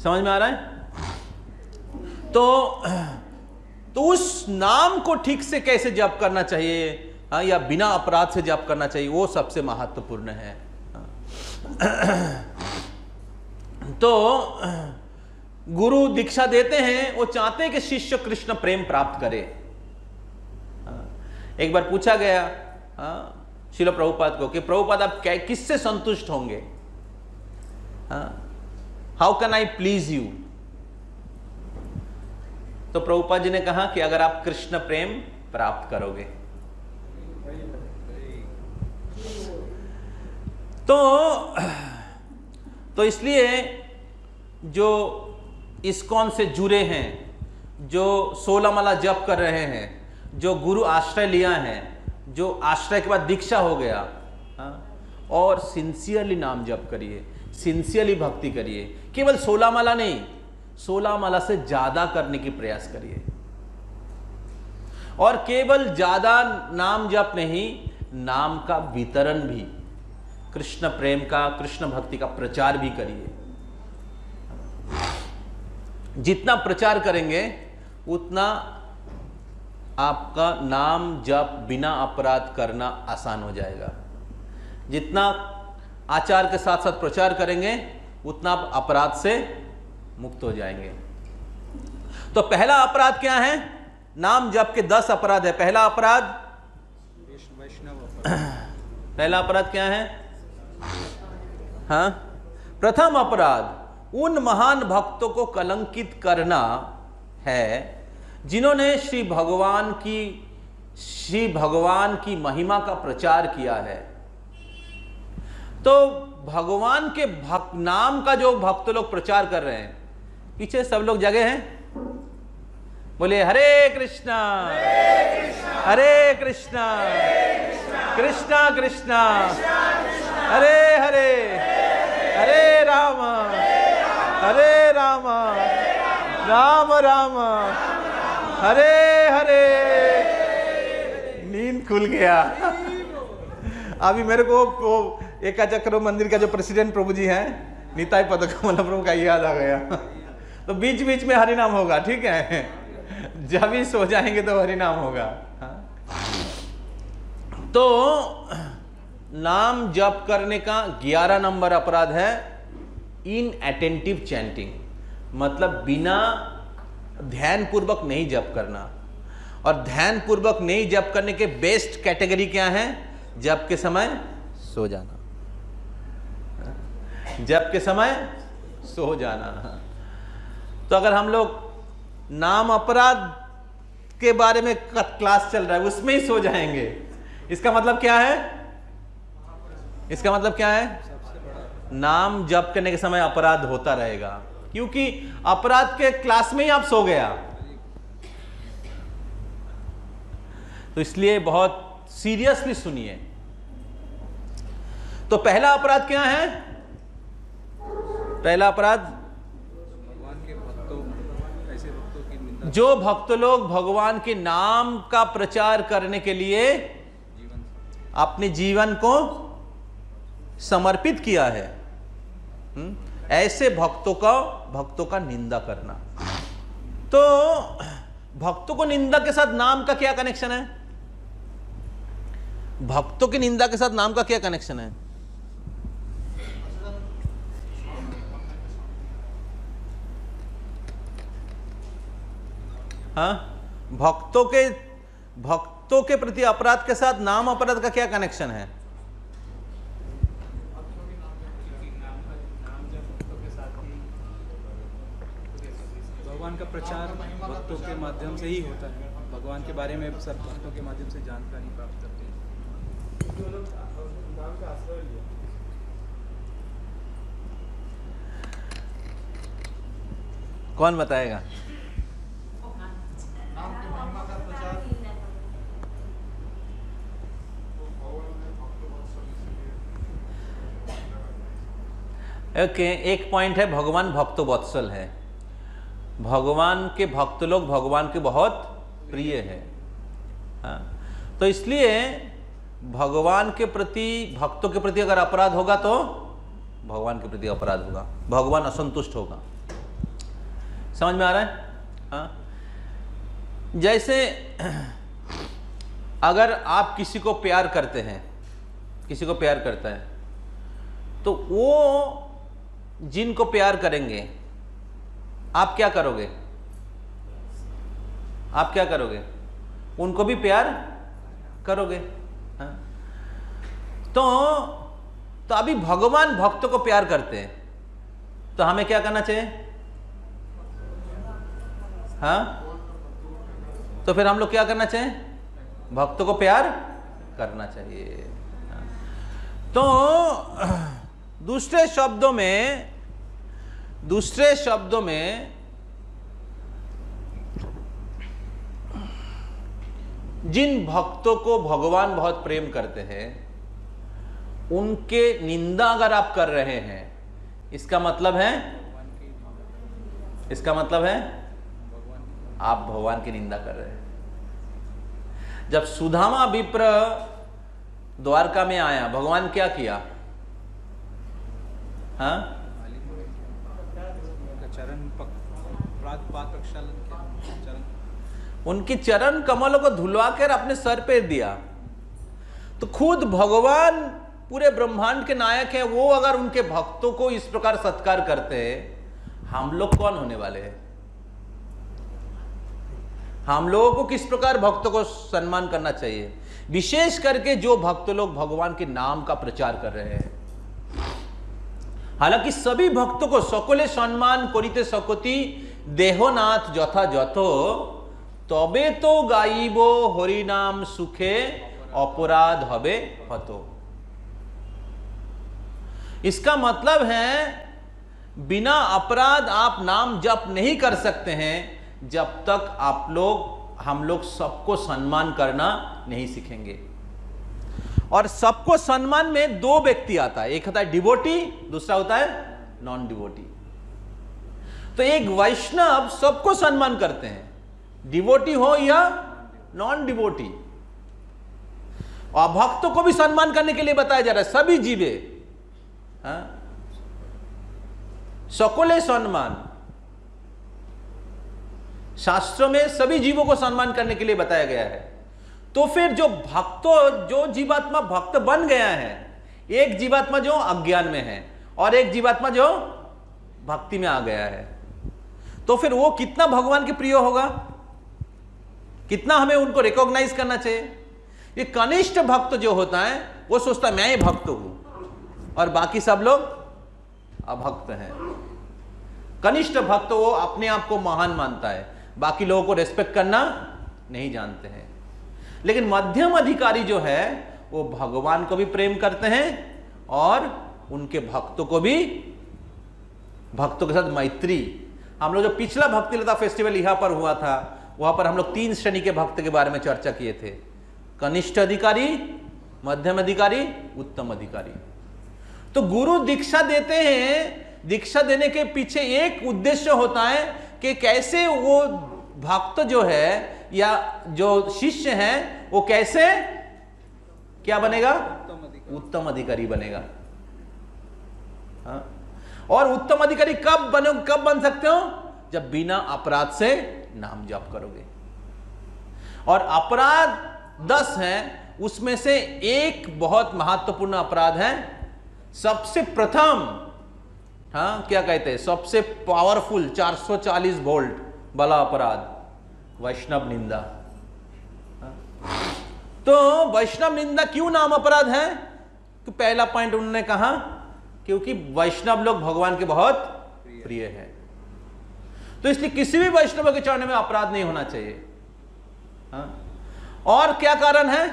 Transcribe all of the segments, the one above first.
समझ में आ रहा है? तो उस नाम को ठीक से कैसे जप करना चाहिए, हाँ, या बिना अपराध से जप करना चाहिए, वो सबसे महत्वपूर्ण है। तो गुरु दीक्षा देते हैं, वो चाहते हैं कि शिष्य कृष्ण प्रेम प्राप्त करे। एक बार पूछा गया श्रील प्रभुपाद को कि प्रभुपाद आप किससे संतुष्ट होंगे, how can I please you? तो प्रभुपाद जी ने कहा कि अगर आप कृष्ण प्रेम प्राप्त करोगे। तो इसलिए जो इस्कॉन से जुड़े हैं, जो 16 माला जप कर रहे हैं, जो गुरु आश्रय लिया है, जो आश्रय के बाद दीक्षा हो गया, और सिंसियरली नाम जप करिए, सिंसियरली भक्ति करिए। केवल 16 माला नहीं, 16 माला से ज्यादा करने की प्रयास करिए। और केवल ज्यादा नाम जप नहीं, नाम का वितरण भी, कृष्ण प्रेम का, कृष्ण भक्ति का प्रचार भी करिए। जितना प्रचार करेंगे उतना आपका नाम जप बिना अपराध करना आसान हो जाएगा। जितना आचार के साथ साथ प्रचार करेंगे उतना आप अपराध से मुक्त हो जाएंगे। तो पहला अपराध क्या है? नाम जप के 10 अपराध है। पहला अपराध, पहला अपराध क्या है? हाँ, प्रथम अपराध उन महान भक्तों को कलंकित करना है जिन्होंने श्री भगवान की महिमा का प्रचार किया है। तो भगवान के नाम का जो भक्त लोग प्रचार कर रहे हैं, पीछे सब लोग जगह हैं, बोले हरे कृष्णा हरे कृष्णा कृष्णा कृष्णा हरे हरे, हरे राम राम राम हरे हरे। नींद खुल गया। अभी मेरे को वो एकाचक्र मंदिर का जो प्रेसिडेंट प्रभु जी हैं, निताई पदकमल प्रभु का याद आ गया। तो बीच बीच में हरि नाम होगा, ठीक है? जब भी सो जाएंगे तो हरि नाम होगा। तो नाम जप करने का 11 नंबर अपराध है इनअटेंटिव चैंटिंग, मतलब बिना ध्यान पूर्वक नहीं जप करना। और ध्यान पूर्वक नहीं जप करने के बेस्ट कैटेगरी क्या है? जप के समय सो जाना, जप के समय सो जाना। तो अगर हम लोग नाम अपराध के बारे में क्लास चल रहा है उसमें ही सो जाएंगे, इसका मतलब क्या है? इसका मतलब क्या है? नाम जप करने के समय अपराध होता रहेगा, क्योंकि अपराध के क्लास में ही आप सो गया। तो इसलिए बहुत सीरियसली सुनिए। तो पहला अपराध क्या है? पहला अपराध, भगवान के भक्तों, ऐसे भक्तों की निंदा, जो भक्त लोग भगवान के नाम का प्रचार करने के लिए अपने जीवन को समर्पित किया है, ऐसे भक्तों का निंदा करना। तो भक्तों को निंदा के साथ नाम का क्या कनेक्शन है? भक्तों की निंदा के साथ नाम का क्या कनेक्शन है? हाँ, भक्तों के प्रति अपराध के साथ नाम अपराध का क्या कनेक्शन है? भगवान का प्रचार भक्तों के माध्यम से ही होता है। भगवान के बारे में सब भक्तों के माध्यम से जानकारी प्राप्त करते हैं। कौन बताएगा? ओके, एक पॉइंट है भगवान भक्तो वत्सल है। भगवान के भक्त लोग भगवान के बहुत प्रिय है। हाँ, तो इसलिए भगवान के प्रति, भक्तों के प्रति अगर अपराध होगा तो भगवान के प्रति अपराध होगा, भगवान असंतुष्ट होगा। समझ में आ रहा है? हाँ, जैसे अगर आप किसी को प्यार करते हैं, किसी को प्यार करता है, तो वो जिनको प्यार करेंगे आप क्या करोगे? आप क्या करोगे? उनको भी प्यार करोगे। हाँ? तो अभी भगवान भक्तों को प्यार करते हैं, तो हमें क्या करना चाहिए? हाँ, तो फिर हम लोग क्या करना चाहिए? भक्तों को प्यार करना चाहिए। हाँ? तो दूसरे शब्दों में जिन भक्तों को भगवान बहुत प्रेम करते हैं, उनके निंदा अगर आप कर रहे हैं, इसका मतलब है आप भगवान की निंदा कर रहे हैं। जब सुदामा विप्र द्वारका में आया, भगवान क्या किया? हाँ, उनकी चरण कमलों को धुलवा कर अपने सर पे दिया। तो खुद भगवान पूरे ब्रह्मांड के नायक हैं, वो अगर उनके भक्तों को इस प्रकार सत्कार करते हैं, हम लोग कौन होने वाले हैं? हम लोगों को किस प्रकार भक्तों को सम्मान करना चाहिए, विशेष करके जो भक्त लोग भगवान के नाम का प्रचार कर रहे हैं। हालांकि सभी भक्तों को सकले सम्मान करिते सकति देहनाथ যথাযথ, तबे तो गाइबो हरिनाम सुखे अपराध हबे हतो। इसका मतलब है बिना अपराध आप नाम जप नहीं कर सकते हैं जब तक हम लोग सबको सम्मान करना नहीं सीखेंगे। और सबको सम्मान में दो व्यक्ति आता है, एक होता है डिवोटी, दूसरा होता है नॉन डिवोटी। तो एक वैष्णव सबको सम्मान करते हैं, डिवोटी हो या नॉन डिवोटी। और भक्तों को भी सम्मान करने के लिए बताया जा रहा है, सभी जीवे, सकले सम्मान। शास्त्रों में सभी जीवों को सम्मान करने के लिए बताया गया है। तो फिर जो जीवात्मा भक्त बन गया है, एक जीवात्मा जो अज्ञान में है और एक जीवात्मा जो भक्ति में आ गया है, तो फिर वो कितना भगवान के प्रिय होगा, कितना हमें उनको रिकॉग्नाइज करना चाहिए। ये कनिष्ठ भक्त जो होता है वो सोचता है मैं ही भक्त हूं और बाकी सब लोग अभक्त हैं। कनिष्ठ भक्त वो अपने आप को महान मानता है, बाकी लोगों को रेस्पेक्ट करना नहीं जानते हैं। लेकिन मध्यम अधिकारी जो है वो भगवान को भी प्रेम करते हैं और उनके भक्तों को भी, भक्तों के साथ मैत्री। हम लोग जो पिछला भक्ति लता फेस्टिवल यहां पर हुआ था, वहां पर हम लोग 3 श्रेणी के भक्त के बारे में चर्चा किए थे, कनिष्ठ अधिकारी, मध्यम अधिकारी, उत्तम अधिकारी। तो गुरु दीक्षा देते हैं, दीक्षा देने के पीछे एक उद्देश्य होता है कि कैसे वो भक्त जो है या जो शिष्य है वो कैसे क्या बनेगा, उत्तम अधिकारी बनेगा। हाँ? और उत्तम अधिकारी कब बन सकते हो? जब बिना अपराध से नाम जप करोगे। और अपराध 10 हैं, उसमें से एक बहुत महत्वपूर्ण अपराध है। सबसे प्रथम, हाँ क्या कहते हैं, सबसे पावरफुल 440 वोल्ट वाला अपराध, वैष्णव निंदा। तो वैष्णव निंदा क्यों नाम अपराध है? तो पहला पॉइंट उन्होंने कहा क्योंकि वैष्णव लोग भगवान के बहुत प्रिय हैं, तो इसलिए किसी भी वैष्णव के चरण में अपराध नहीं होना चाहिए। हाँ? और क्या कारण है?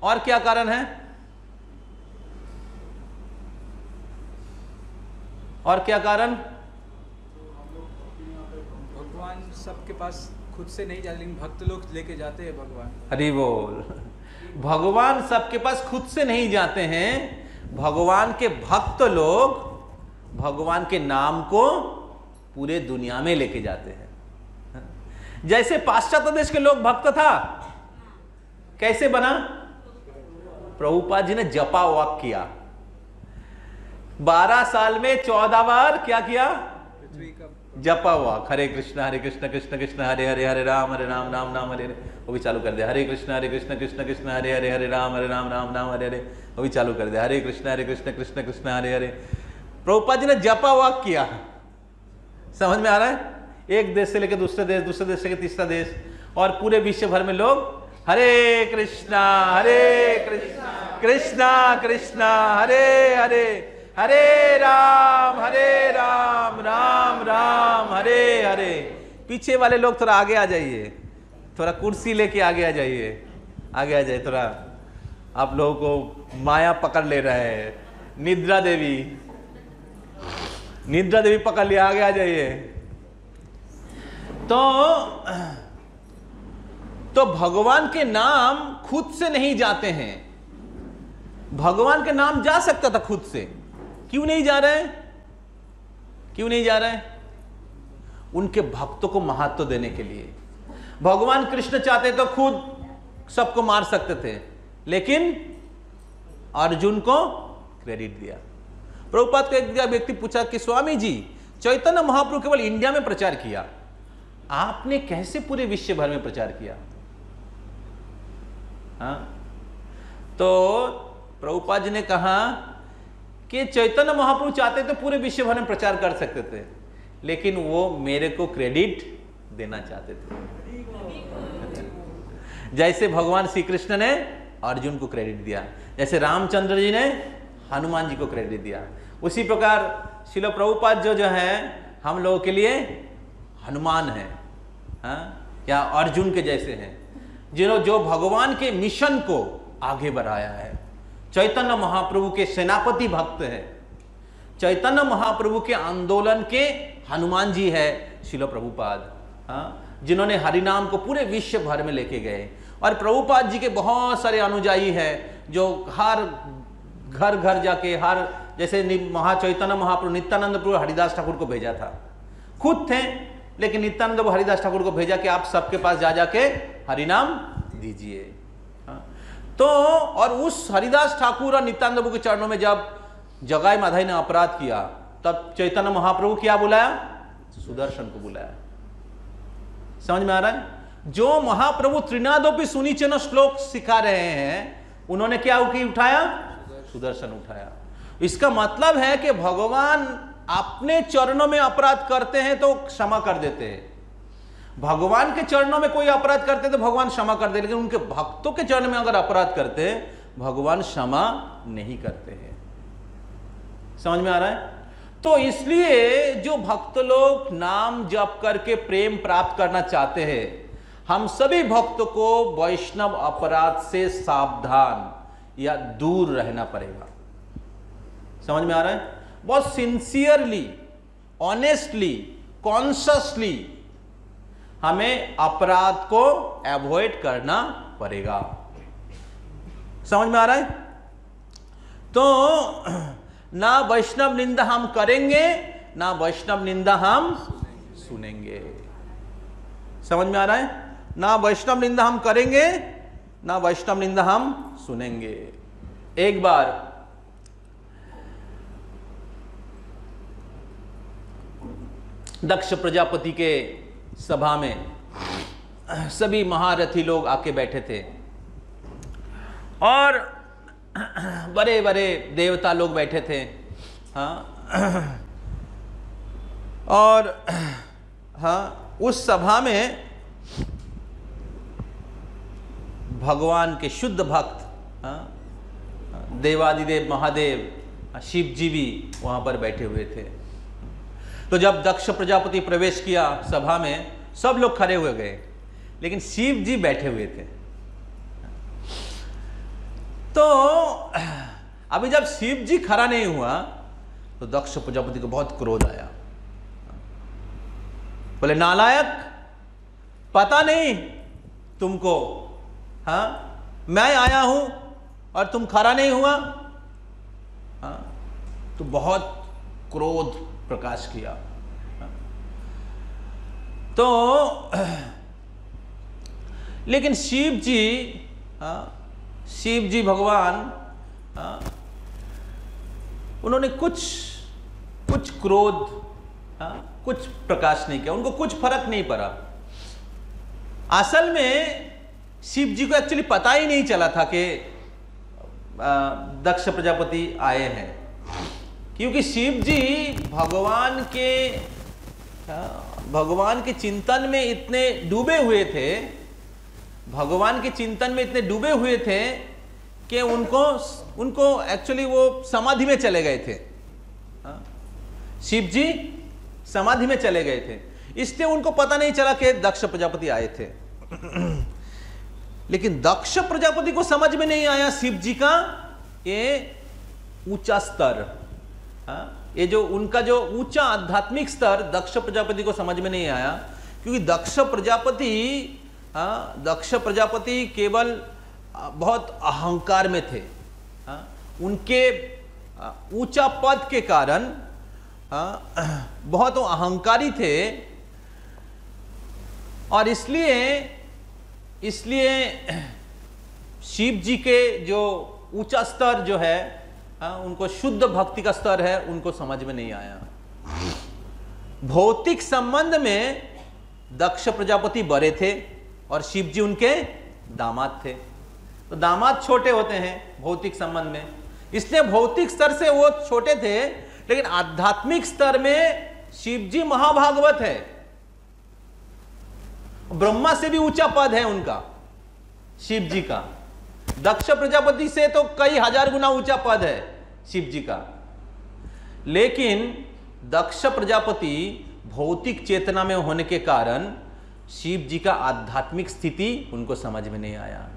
और क्या कारण है? और क्या कारण? भगवान सबके पास खुद से नहीं जाते, लेकिन भक्त लोग लेके जाते हैं भगवान। हरि बोल। भगवान सबके पास खुद से नहीं जाते हैं, भगवान के भक्त लोग भगवान के नाम को पूरे दुनिया में लेके जाते हैं। जैसे पाश्चात्य देश के लोग भक्त था, कैसे बना? प्रभुपाद जी ने जपा वाक किया, 12 साल में 14 बार क्या किया? जपा हुआ, हरे कृष्ण कृष्ण कृष्ण हरे हरे, हरे राम राम राम हरे हरे, वो भी चालू कर दिया। हरे कृष्ण कृष्ण कृष्ण हरे हरे, हरे राम राम राम हरे हरे, वो भी चालू कर दिया। हरे कृष्ण कृष्ण कृष्ण हरे हरे। प्रभुपाद जी ने जपा हुआ किया। समझ में आ रहा है? एक देश से लेकर दूसरे देश से लेकर तीसरा देश, और पूरे विश्व भर में लोग हरे कृष्णा कृष्णा कृष्णा हरे हरे, हरे राम राम राम हरे हरे। पीछे वाले लोग थोड़ा आगे आ जाइए, थोड़ा कुर्सी लेके आगे आ जाइए, आगे आ जाइए थोड़ा। आप लोगों को माया पकड़ ले रहा है, निद्रा देवी पकड़ लिया, आगे आ जाइए। तो भगवान के नाम खुद से नहीं जाते हैं। भगवान के नाम जा सकता था खुद से, क्यों नहीं जा रहे हैं? क्यों नहीं जा रहे हैं? उनके भक्तों को महत्व देने के लिए। भगवान कृष्ण चाहते तो खुद सबको मार सकते थे, लेकिन अर्जुन को क्रेडिट दिया। प्रभुपाद को एक व्यक्ति पूछा कि स्वामी जी, चैतन्य महाप्रभु केवल इंडिया में प्रचार किया, आपने कैसे पूरे विश्व भर में प्रचार किया? हाँ, तो प्रभुपाद जी ने कहा कि चैतन्य महाप्रभु चाहते तो पूरे विश्व भर में प्रचार कर सकते थे, लेकिन वो मेरे को क्रेडिट देना चाहते थे। जैसे भगवान श्री कृष्ण ने अर्जुन को क्रेडिट दिया, जैसे रामचंद्र जी ने हनुमान जी को क्रेडिट दिया, उसी प्रकार श्रील प्रभुपाद जो है हम लोगों के लिए हनुमान है, या अर्जुन के जैसे हैं, जिन्होंने जो भगवान के मिशन को आगे बढ़ाया है। चैतन्य महाप्रभु के सेनापति भक्त है, चैतन्य महाप्रभु के आंदोलन के हनुमान जी है श्रील प्रभुपाद, जिन्होंने हरिनाम को पूरे विश्व भर में लेके गए। और प्रभुपाद जी के बहुत सारे अनुयायी हैं जो हर घर घर जाके, हर जैसे चैतन्य महाप्रभु नित्यानंद प्रभु हरिदास ठाकुर को भेजा था, खुद थे, लेकिन नित्यानंद प्रभु हरिदास ठाकुर को भेजा कि आप सबके पास जा जाके हरिनाम दीजिए। तो और उस हरिदास ठाकुर और नित्यानंद प्रभु के चरणों में जब जगाई माधाई ने अपराध किया, तब चैतन्य महाप्रभु क्या बुलाया? सुदर्शन को बुलाया। समझ में आ रहा है? जो महाप्रभु त्रिनादोपि सुनिचन श्लोक सिखा रहे हैं, उन्होंने क्या उठाया? सुदर्शन उठाया। इसका मतलब है कि भगवान अपने चरणों में अपराध करते हैं तो क्षमा कर देते हैं। भगवान के चरणों में कोई अपराध करते तो भगवान क्षमा कर दे, लेकिन उनके भक्तों के चरण में अगर अपराध करते भगवान क्षमा नहीं करते हैं। समझ में आ रहा है? तो इसलिए जो भक्त लोग नाम जप करके प्रेम प्राप्त करना चाहते हैं, हम सभी भक्तों को वैष्णव अपराध से सावधान या दूर रहना पड़ेगा। समझ में आ रहा है? बहुत सिंसियरली, ऑनेस्टली, कॉन्शियसली हमें अपराध को अवॉइड करना पड़ेगा। समझ में आ रहा है? तो ना वैष्णव निंदा हम करेंगे, ना वैष्णव निंदा हम सुनेंगे। समझ में आ रहा है? ना वैष्णव निंदा हम करेंगे, ना वैष्णव निंदा हम सुनेंगे। एक बार दक्ष प्रजापति के सभा में सभी महारथी लोग आके बैठे थे, और बड़े बड़े देवता लोग बैठे थे। और उस सभा में भगवान के शुद्ध भक्त देवादिदेव महादेव शिव जी भी वहां पर बैठे हुए थे। तो जब दक्ष प्रजापति प्रवेश किया सभा में, सब लोग खड़े हुए गए, लेकिन शिव जी बैठे हुए थे। तो अभी जब शिव जी खड़ा नहीं हुआ तो दक्ष प्रजापति को बहुत क्रोध आया। बोले, नालायक, पता नहीं तुमको, मैं आया हूं और तुम खड़ा नहीं हुआ। तो बहुत क्रोध प्रकाश किया। तो लेकिन शिव जी भगवान उन्होंने कुछ क्रोध हाँ, कुछ प्रकाश नहीं किया, उनको कुछ फर्क नहीं पड़ा। असल में शिव जी को एक्चुअली पता ही नहीं चला था कि दक्ष प्रजापति आए हैं, क्योंकि शिव जी भगवान के चिंतन में इतने डूबे हुए थे, भगवान के चिंतन में इतने डूबे हुए थे कि उनको एक्चुअली वो समाधि में चले गए थे। शिव जी समाधि में चले गए थे, इसलिए उनको पता नहीं चला कि दक्ष प्रजापति आए थे। लेकिन दक्ष प्रजापति को समझ में नहीं आया शिव जी का ये ऊंचा स्तर, ये जो उनका जो ऊंचा आध्यात्मिक स्तर दक्ष प्रजापति को समझ में नहीं आया, क्योंकि दक्ष प्रजापति केवल बहुत अहंकार में थे। उनके ऊंचा पद के कारण बहुत अहंकारी थे, और इसलिए शिव जी के जो ऊंचा स्तर जो है, उनको शुद्ध भक्ति का स्तर है, उनको समझ में नहीं आया। भौतिक संबंध में दक्ष प्रजापति बड़े थे और शिव जी उनके दामाद थे। तो दामाद छोटे होते हैं भौतिक संबंध में, इसलिए भौतिक स्तर से वो छोटे थे, लेकिन आध्यात्मिक स्तर में शिव जी महाभागवत है, ब्रह्मा से भी ऊंचा पद है उनका, शिव जी का। दक्ष प्रजापति से तो कई हजार गुना ऊंचा पद है शिव जी का, लेकिन दक्ष प्रजापति भौतिक चेतना में होने के कारण शिव जी का आध्यात्मिक स्थिति उनको समझ में नहीं आया।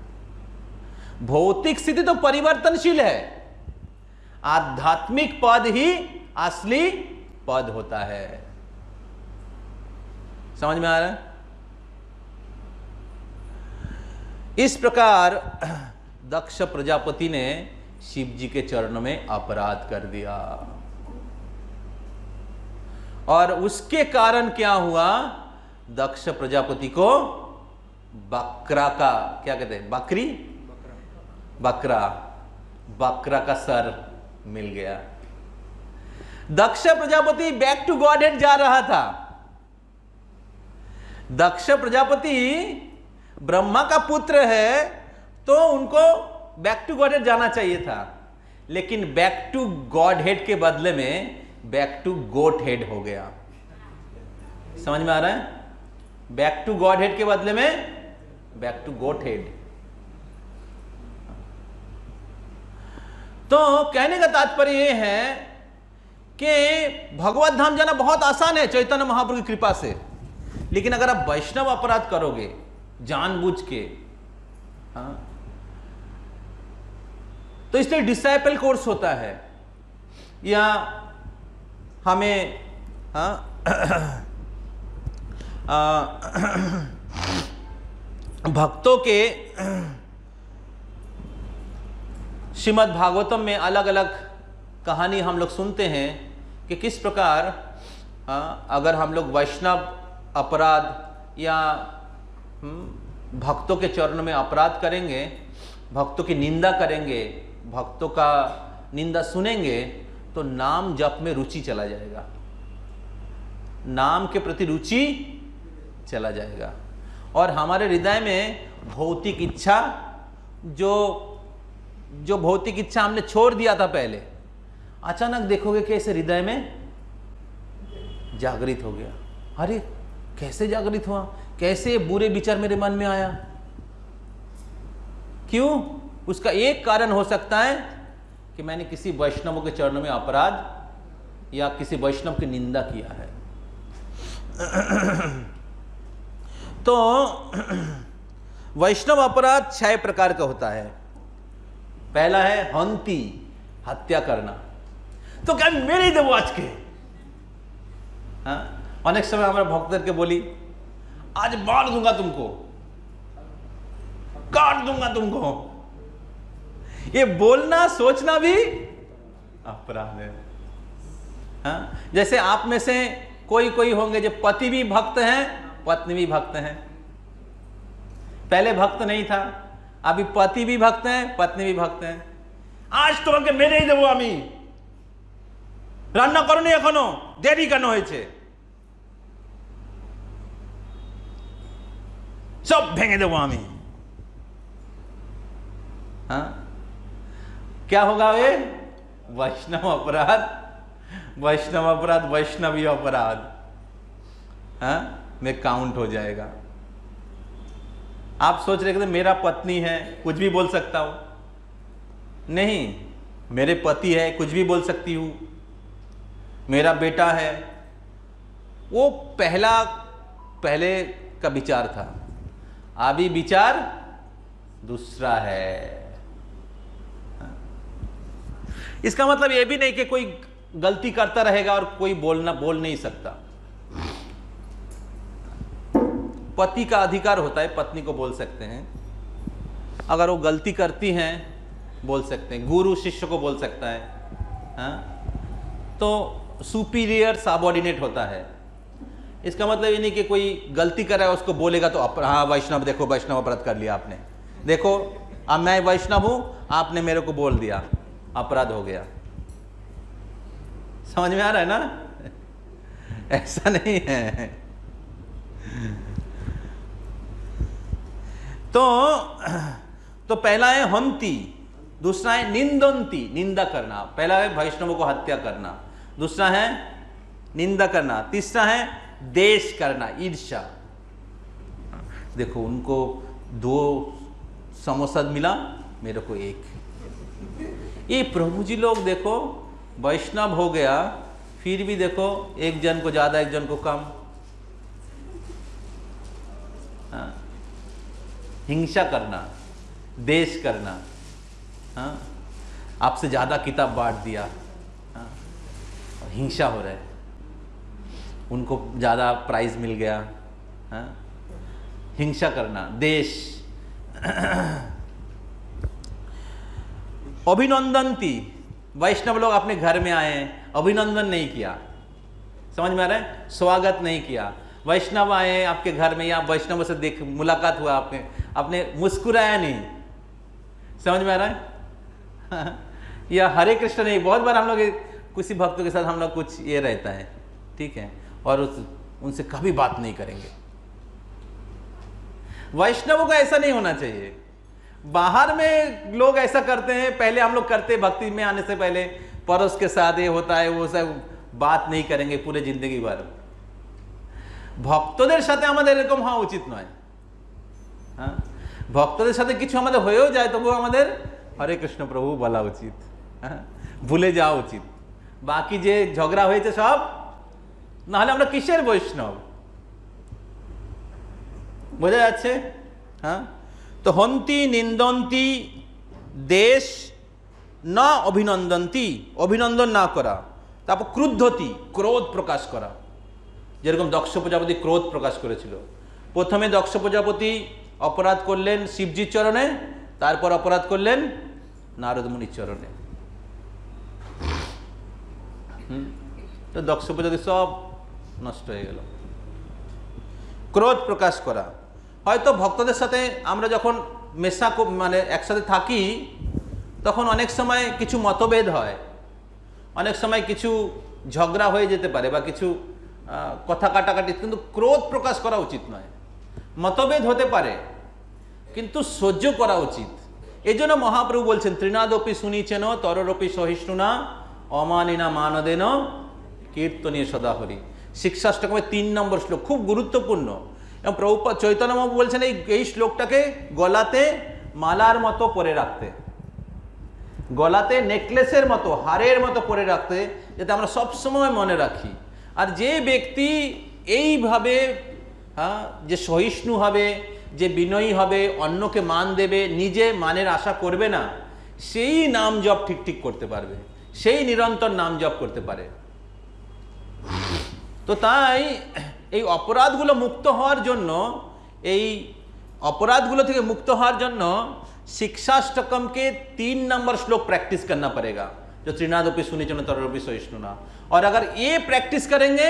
भौतिक स्थिति तो परिवर्तनशील है, आध्यात्मिक पद ही असली पद होता है। समझ में आ रहा है? इस प्रकार दक्ष प्रजापति ने शिव जी के चरणों में अपराध कर दिया, और उसके कारण क्या हुआ, दक्ष प्रजापति को बकरा का, क्या कहते हैं, बकरा का सर मिल गया। दक्ष प्रजापति बैक टू गॉडहेड जा रहा था। दक्ष प्रजापति ब्रह्मा का पुत्र है, तो उनको बैक टू गॉडहेड जाना चाहिए था, लेकिन बैक टू गॉडहेड के बदले में बैक टू गोट हेड हो गया। समझ में आ रहा है? बैक टू गॉडहेड के बदले में बैक टू गोट हेड। तो कहने का तात्पर्य यह है कि भगवत धाम जाना बहुत आसान है चैतन्य महाप्रभु की कृपा से, लेकिन अगर आप वैष्णव अपराध करोगे जानबूझ के, तो इसलिए डिसाइपल कोर्स होता है, या हमें भक्तों के श्रीमद् भागवतम में अलग अलग कहानी हम लोग सुनते हैं कि किस प्रकार अगर हम लोग वैष्णव अपराध या भक्तों के चरणों में अपराध करेंगे, भक्तों की निंदा करेंगे, भक्तों का निंदा सुनेंगे, तो नाम जप में रुचि चला जाएगा, नाम के प्रति रुचि चला जाएगा, और हमारे हृदय में भौतिक इच्छा, जो भौतिक इच्छा हमने छोड़ दिया था पहले, अचानक देखोगे कि ऐसे हृदय में जागृत हो गया। अरे कैसे जागृत हुआ, कैसे बुरे विचार मेरे मन में आया? क्यों? उसका एक कारण हो सकता है कि मैंने किसी वैष्णव के चरणों में अपराध या किसी वैष्णव की निंदा किया है। तो वैष्णव अपराध 6 प्रकार का होता है। पहला है हंती, हत्या करना। तो क्या मेरे ही देवो आज के, अनेक समय हमारे भक्त के बोली, आज मार दूंगा तुमको, काट दूंगा तुमको। ये बोलना सोचना भी अपराध है। जैसे आप में से कोई होंगे जो पति भी भक्त हैं, पत्नी भी भक्त हैं। पहले भक्त नहीं था, अभी पति भी भक्त हैं, पत्नी भी भक्त हैं। आज তোমাকে মেরেই দেবো আমি, রান্না করনি এখনো, দেরি কেন হয়েছে? সব ভেঙে দেবো আমি। हाँ, क्या होगा वे? वैष्णव अपराध, वैष्णव अपराध, वैष्णवी अपराध, हाँ, में काउंट हो जाएगा। आप सोच रहे थे मेरा पत्नी है, कुछ भी बोल सकता हूं। नहीं, मेरे पति है, कुछ भी बोल सकती हूं। मेरा बेटा है, वो पहले का विचार था, अभी विचार दूसरा है। इसका मतलब यह भी नहीं कि कोई गलती करता रहेगा और कोई बोल नहीं सकता। पति का अधिकार होता है, पत्नी को बोल सकते हैं, अगर वो गलती करती हैं बोल सकते हैं, गुरु शिष्य को बोल सकता है। हाँ? तो सुपीरियर सबऑर्डिनेट होता है। इसका मतलब ये नहीं कि कोई गलती कर रहा है उसको बोलेगा तो हाँ वैष्णव, देखो वैष्णव अपराध कर लिया आपने, देखो अब मैं वैष्णव हूं, आपने मेरे को बोल दिया, अपराध हो गया। समझ में आ रहा है ना? ऐसा नहीं है। तो पहला है हंती, दूसरा है निंदंती, निंदा करना। पहला है वैष्णवों को हत्या करना, दूसरा है निंदा करना, तीसरा है देश करना, ईर्ष्या। देखो उनको 2 समोसा मिला, मेरे को 1। ये प्रभु जी लोग देखो वैष्णव हो गया, फिर भी देखो एक जन को ज्यादा एक जन को कम। हाँ? हिंसा करना, देश करना, हाँ? आपसे ज्यादा किताब बांट दिया, हाँ? और हिंसा हो रहा है, उनको ज्यादा प्राइज मिल गया, हाँ? हिंसा करना, देश। अभिनंदनती, वैष्णव लोग अपने घर में आए, अभिनंदन नहीं किया, समझ में आ रहा है? स्वागत नहीं किया। वैष्णव आए आपके घर में, या वैष्णव से मुलाकात हुआ, आपने मुस्कुराया नहीं, समझ में आ रहा है? या हरे कृष्ण नहीं। बहुत बार हम लोग किसी भक्तों के साथ हम लोग कुछ ये रहता है, ठीक है, और उनसे कभी बात नहीं करेंगे। वैष्णवों का ऐसा नहीं होना चाहिए। बाहर में लोग ऐसा करते हैं, पहले हम लोग करते, भक्ति में आने से पहले पड़ोस के साथ ये होता है, वो सब बात नहीं करेंगे पूरे जिंदगी भर। ভক্তদের সাথে আমাদের এরকম হওয়া উচিত নয়। হ্যাঁ, ভক্তদের সাথে কিছু আমাদের হয়েও যায় তবুও আমাদের হরে কৃষ্ণ প্রভু বলা উচিত, হ্যাঁ, ভুলে যাওয়া উচিত। বাকি যে ঝগড়া হয়েছে সব, না হলে আমরা কিসের বৈষ্ণব? বোঝা যাচ্ছে? হ্যাঁ, তো হন্তি নিন্দন্তি দেশ না অভিনন্দন্তি, অভিনন্দন না করা। তারপর ক্রুদ্ধতি, ক্রোধ প্রকাশ করা। যেরকম দক্ষ প্রজাপতি ক্রোধ প্রকাশ করেছিল। প্রথমে দক্ষ প্রজাপতি অপরাধ করলেন শিবজির চরণে, তারপর অপরাধ করলেন নারদ মুনির চরণে। তো দক্ষ প্রজাপতি সব নষ্ট হয়ে গেল। ক্রোধ প্রকাশ করা। হয়তো ভক্তদের সাথে আমরা যখন মানে একসাথে থাকি, তখন অনেক সময় কিছু মতভেদ হয়, অনেক সময় কিছু ঝগড়া হয়ে যেতে পারে বা কিছু কথা কাটাকাটি, কিন্তু ক্রোধ প্রকাশ করা উচিত নয়। মতভেদ হতে পারে কিন্তু সহ্য করা উচিত। এই জন্য মহাপ্রভু বলছেন ত্রিনাদপি শুনিছেন তররপি সহিষ্ণুনা অমানিনা মানদেন কীর্তনীয় সদাহরি। শিক্ষাষ্টকমের 3 নম্বর শ্লোক, খুব গুরুত্বপূর্ণ। এবং প্রভুপাদ চৈতন্য মহাপ্রভু বলছেন এই শ্লোকটাকে গলাতে মালার মতো পরে রাখতে, গলাতে নেকলেসের মতো, হারের মতো পরে রাখতে, যাতে আমরা সবসময় মনে রাখি। আর যে ব্যক্তি এইভাবে যে সহিষ্ণু হবে, যে বিনয়ী হবে, অন্যকে মান দেবে, নিজে মানের আশা করবে না, সেই নাম জপ ঠিক করতে পারবে, সেই নিরন্তর নাম জপ করতে পারে। তো তাই এই অপরাধগুলো মুক্ত হওয়ার জন্য, এই অপরাধগুলো থেকে মুক্ত হওয়ার জন্য शिक्षाष्टकम के 3 नंबर श्लोक प्रैक्टिस करना पड़ेगा, जो त्रिनादपि सुनिचन तररपि सहिष्णुना। और अगर ये प्रैक्टिस करेंगे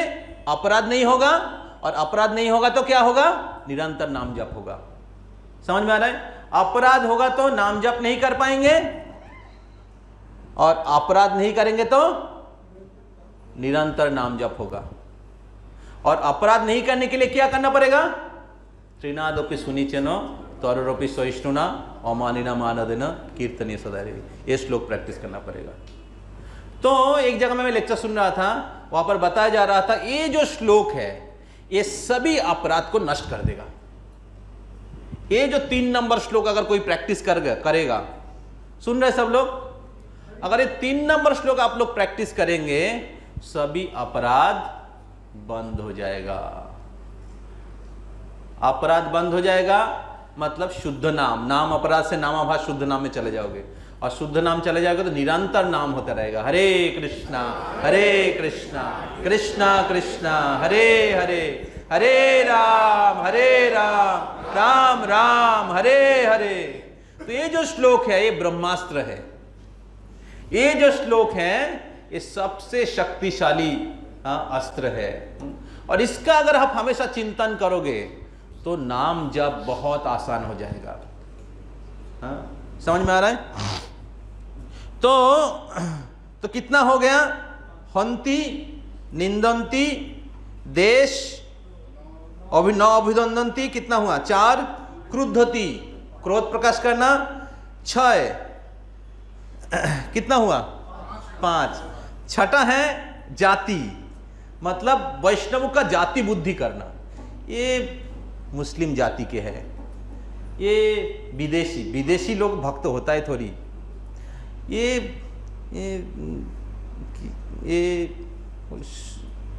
अपराध नहीं होगा, और अपराध नहीं होगा तो क्या होगा? निरंतर नाम जप होगा। समझ में आ रहा है? अपराध होगा तो नाम जप नहीं कर पाएंगे, और अपराध नहीं करेंगे तो निरंतर नाम जप होगा। और अपराध नहीं करने के लिए क्या करना पड़ेगा? त्रिनादपि सुनिचन तरोरपि सहिष्णुना अमानिना मानदेन कीर्तनीय सदैव। ये श्लोक प्रैक्टिस करना पड़ेगा। तो एक जगह में मैं लेक्चर सुन रहा था, वहां पर बताया जा रहा था ये जो श्लोक है ये सभी अपराध को नष्ट कर देगा। ये जो 3 नंबर श्लोक अगर कोई प्रैक्टिस करेगा, सुन रहे सब लोग, अगर ये 3 नंबर श्लोक आप लोग प्रैक्टिस करेंगे सभी अपराध बंद हो जाएगा। अपराध बंद हो जाएगा मतलब शुद्ध नाम, नाम अपराध से नामाभास शुद्ध नाम में चले जाओगे, और शुद्ध नाम चले जाओगे तो निरंतर नाम होता रहेगा। हरे कृष्णा कृष्णा कृष्णा हरे हरे, हरे राम राम राम हरे हरे। तो ये जो श्लोक है ये ब्रह्मास्त्र है। ये जो श्लोक है ये सबसे शक्तिशाली अस्त्र है, और इसका अगर आप हमेशा चिंतन करोगे तो नाम जप बहुत आसान हो जाएगा। समझ में आ रहा है? तो कितना हो गया? हंति, निंदंती, देश, अभिनंदंती, कितना हुआ? 4, क्रुद्धति, क्रोध प्रकाश करना, 6, कितना हुआ? 5, 6 है जाति, मतलब वैष्णव का जाति बुद्धि करना। ये मुस्लिम जाति के हैं, ये विदेशी लोग भक्त होता है थोड़ी। ये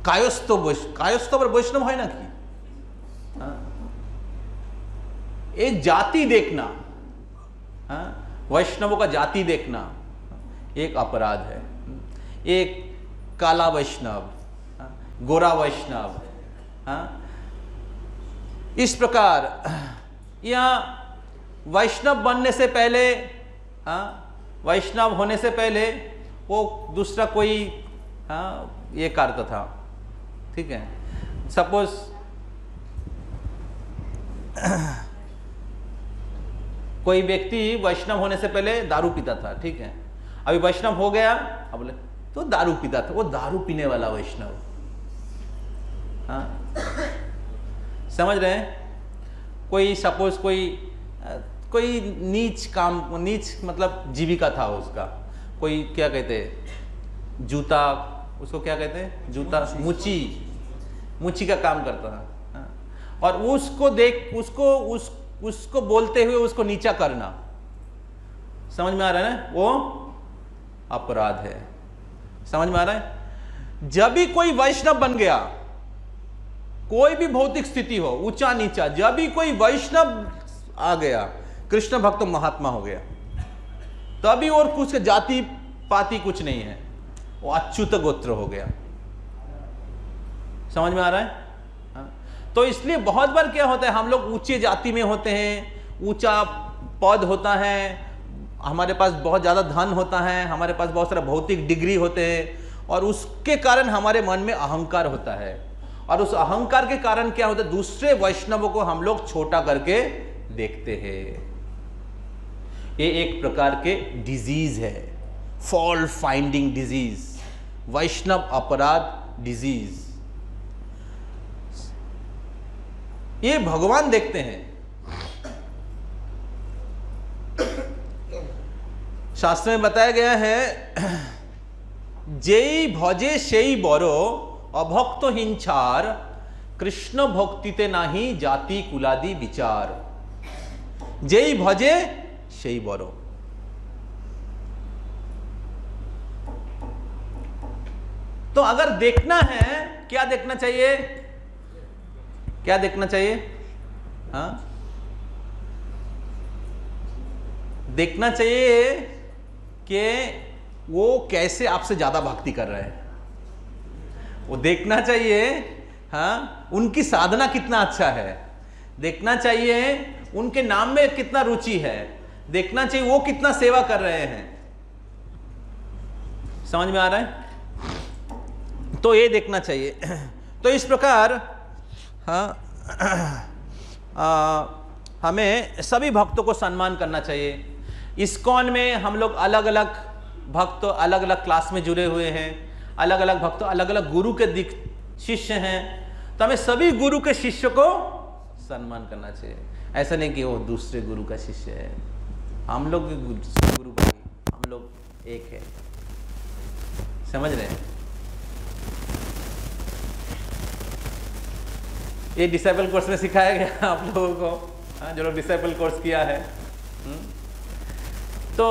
कायस्थ वैष्णव है ना कि एक जाति देखना, वैष्णवों का जाति देखना एक अपराध है। एक काला वैष्णव, गोरा वैष्णव, इस प्रकार या वैष्णव बनने से पहले, वैष्णव होने से पहले वो दूसरा कोई ये करता था। ठीक है, सपोज कोई व्यक्ति वैष्णव होने से पहले दारू पीता था। ठीक है, अभी वैष्णव हो गया, अब बोले तो दारू पीता था, वो दारू पीने वाला वैष्णव। समझ रहे हैं? कोई सपोज कोई नीच काम, नीच मतलब जीविका था उसका, कोई क्या कहते हैं जूता, उसको क्या कहते हैं जूता, मुची का काम करता था, और उसको देख उसको बोलते हुए उसको नीचा करना, समझ में आ रहा है ना? वो अपराध है। समझ में आ रहा है? जब भी कोई वैष्णव बन गया, कोई भी भौतिक स्थिति हो, ऊंचा नीचा, जब भी कोई वैष्णव आ गया, कृष्ण भक्त महात्मा हो गया, तभी और कुछ जाति पाति कुछ नहीं है, वो अच्युत गोत्र हो गया। समझ में आ रहा है? तो इसलिए बहुत बार क्या होता है, हम लोग ऊंचे जाति में होते हैं, ऊंचा पद होता है, हमारे पास बहुत ज्यादा धन होता है, हमारे पास बहुत सारा भौतिक डिग्री होते हैं, और उसके कारण हमारे मन में अहंकार होता है, और उस अहंकार के कारण क्या होता है, दूसरे वैष्णवों को हम लोग छोटा करके देखते हैं। ये एक प्रकार के डिजीज है, फॉल्ट फाइंडिंग डिजीज, वैष्णव अपराध डिजीज। ये भगवान देखते हैं। शास्त्र में बताया गया है, जेई भजे सेई बरो अभक्त हिंसार, कृष्ण भक्तिते नाही जाति कुलादि विचार। जेई भजे सेई बरो। तो अगर देखना है, क्या देखना चाहिए? क्या देखना चाहिए? देखना चाहिए कि वो कैसे आपसे ज्यादा भक्ति कर रहे हैं, वो देखना चाहिए। उनकी साधना कितना अच्छा है, देखना चाहिए उनके नाम में कितना रुचि है, देखना चाहिए वो कितना सेवा कर रहे हैं। समझ में आ रहा है? तो ये देखना चाहिए। तो इस प्रकार हमें सभी भक्तों को सम्मान करना चाहिए। इस्कॉन में हम लोग अलग अलग भक्त अलग अलग क्लास में जुड़े हुए हैं, अलग अलग भक्त अलग अलग गुरु के शिष्य हैं, तो हमें सभी गुरु के शिष्य को सम्मान करना चाहिए। ऐसा नहीं कि वो दूसरे गुरु का शिष्य है, हम लोग भी गुरु भाई, हम लोग एक है, समझ रहे हैं। ये डिसाइपल कोर्स में सिखाया गया आप लोगों को, जो लोग डिसाइपल कोर्स किया है। तो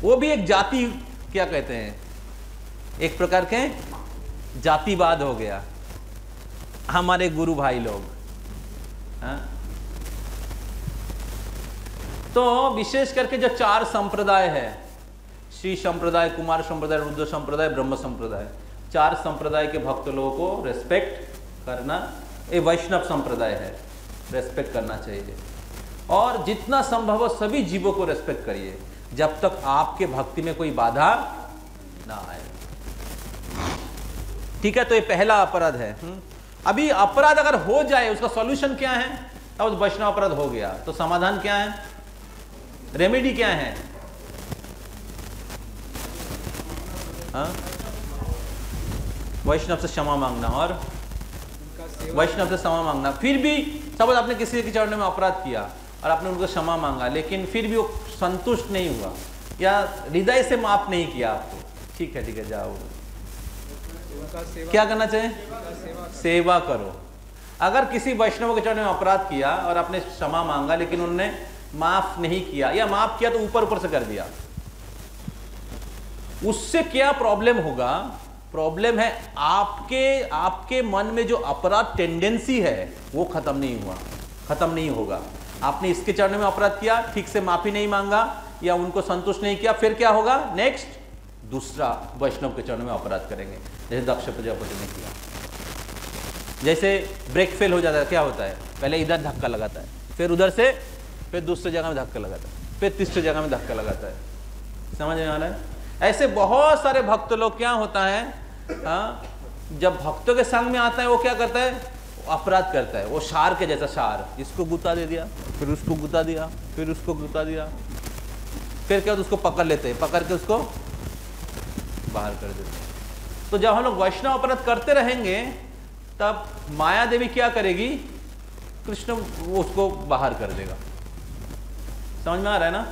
वो भी एक जाति, क्या कहते हैं, एक प्रकार के जातिवाद हो गया हमारे गुरु भाई लोग। तो विशेष करके जो 4 संप्रदाय है, श्री संप्रदाय, कुमार संप्रदाय, रुद्र संप्रदाय, ब्रह्म संप्रदाय, 4 संप्रदाय के भक्त लोगों को रेस्पेक्ट करना, ये वैष्णव संप्रदाय है, रेस्पेक्ट करना चाहिए। और जितना संभव हो सभी जीवों को रेस्पेक्ट करिए, जब तक आपके भक्ति में कोई बाधा ना आए। ठीक है, तो ये पहला अपराध है। अभी अपराध अगर हो जाए, उसका सॉल्यूशन क्या है? अब वैष्णव अपराध हो गया तो समाधान क्या है, रेमेडी क्या है? वैष्णव से क्षमा मांगना, और वैष्णव से क्षमा मांगना। फिर भी सपोज आपने किसी के चरणों में अपराध किया और आपने उनको क्षमा मांगा, लेकिन फिर भी वो संतुष्ट नहीं हुआ या हृदय से माफ नहीं किया आपको, ठीक है जाओ। क्या करना चाहिए? सेवा करो। अगर किसी वैष्णव के चरणों में अपराध किया और आपने क्षमा मांगा लेकिन उन्होंने माफ नहीं किया, या माफ किया तो ऊपर ऊपर से कर दिया, उससे क्या प्रॉब्लम होगा? प्रॉब्लम है आपके मन में जो अपराध टेंडेंसी है वो खत्म नहीं होगा। आपने इसके चरणों में अपराध किया, ठीक से माफी नहीं मांगा या उनको संतुष्ट नहीं किया, फिर क्या होगा? नेक्स्ट दूसरा वैष्णव के चरणों में अपराध करेंगे, जैसे दक्ष प्रजापति ने किया। जैसे ब्रेक फेल हो जाता है, क्या होता है? पहले इधर धक्का लगाता है, फिर उधर से, फिर दूसरी जगह में धक्का लगाता है, फिर तीसरी जगह में धक्का लगाता है। समझ में आ रहा है? ऐसे बहुत सारे भक्त लोग, क्या होता है, जब भक्तों के संग में आता है वो क्या करता है? अपराध करता है। वो शार के जैसा, शार इसको गुता दे दिया, फिर उसको गुता दिया, फिर उसको गुता दिया, फिर क्या, उसको पकड़ लेते हैं, पकड़ के उसको बाहर कर देते हैं। तो जब हम लोग वैष्णव अपराध करते रहेंगे तब माया देवी क्या करेगी? कृष्ण उसको बाहर कर देगा। समझ में आ रहा है ना?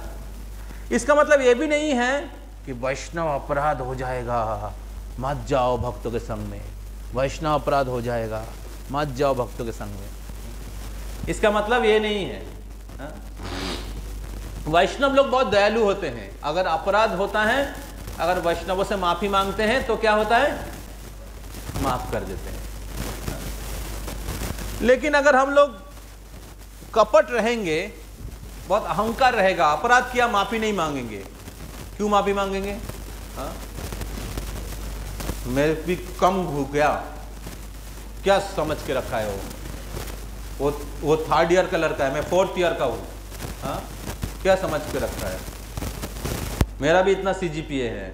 इसका मतलब ये भी नहीं है कि वैष्णव अपराध हो जाएगा मत जाओ भक्तों के संग में, वैष्णव अपराध हो जाएगा मत जाओ भक्तों के संग में। इसका मतलब ये नहीं है। वैष्णव लोग बहुत दयालु होते हैं। अगर अपराध होता है, अगर वैष्णवों से माफी मांगते हैं तो क्या होता है? माफ कर देते हैं। लेकिन अगर हम लोग कपट रहेंगे, बहुत अहंकार रहेगा, अपराध किया माफी नहीं मांगेंगे, क्यों माफी मांगेंगे? मैं भी कम हो गया, क्या समझ के रखा है वो 3rd ईयर का लड़का है, मैं 4th ईयर का हूँ, क्या समझ के रखा है? मेरा भी इतना CGPA है,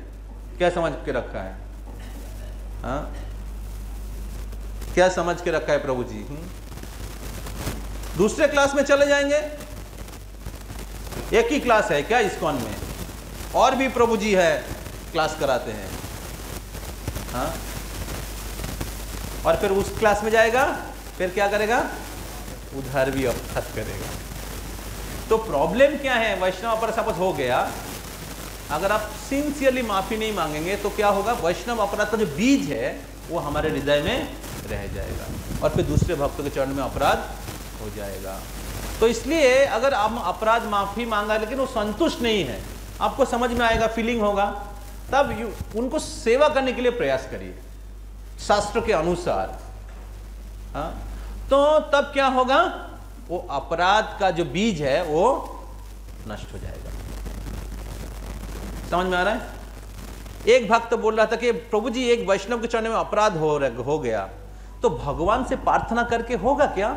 क्या समझ के रखा है? क्या समझ के रखा है प्रभु जी? दूसरे क्लास में चले जाएंगे, एक ही क्लास है क्या इस्कॉन में? और भी प्रभु जी है, क्लास कराते हैं। और फिर उस क्लास में जाएगा, फिर क्या करेगा? उधर भी अपराध करेगा। तो प्रॉब्लम क्या है? वैष्णव अपराध सपोज हो गया, अगर आप सिंसियरली माफी नहीं मांगेंगे तो क्या होगा? वैष्णव अपराध का जो बीज है वो हमारे हृदय में रह जाएगा और फिर दूसरे भक्तों के चरण में अपराध हो जाएगा। तो इसलिए अगर आप अपराध माफी मांगा लेकिन वो संतुष्ट नहीं है, आपको समझ में आएगा, फीलिंग होगा, तब उनको सेवा करने के लिए प्रयास करिए शास्त्र के अनुसार। तो तब क्या होगा? वो अपराध का जो बीज है वो नष्ट हो जाएगा। समझ में आ रहा है? एक भक्त बोल रहा था कि प्रभु जी एक वैष्णव के चरणों में अपराध हो गया तो भगवान से प्रार्थना करके होगा क्या?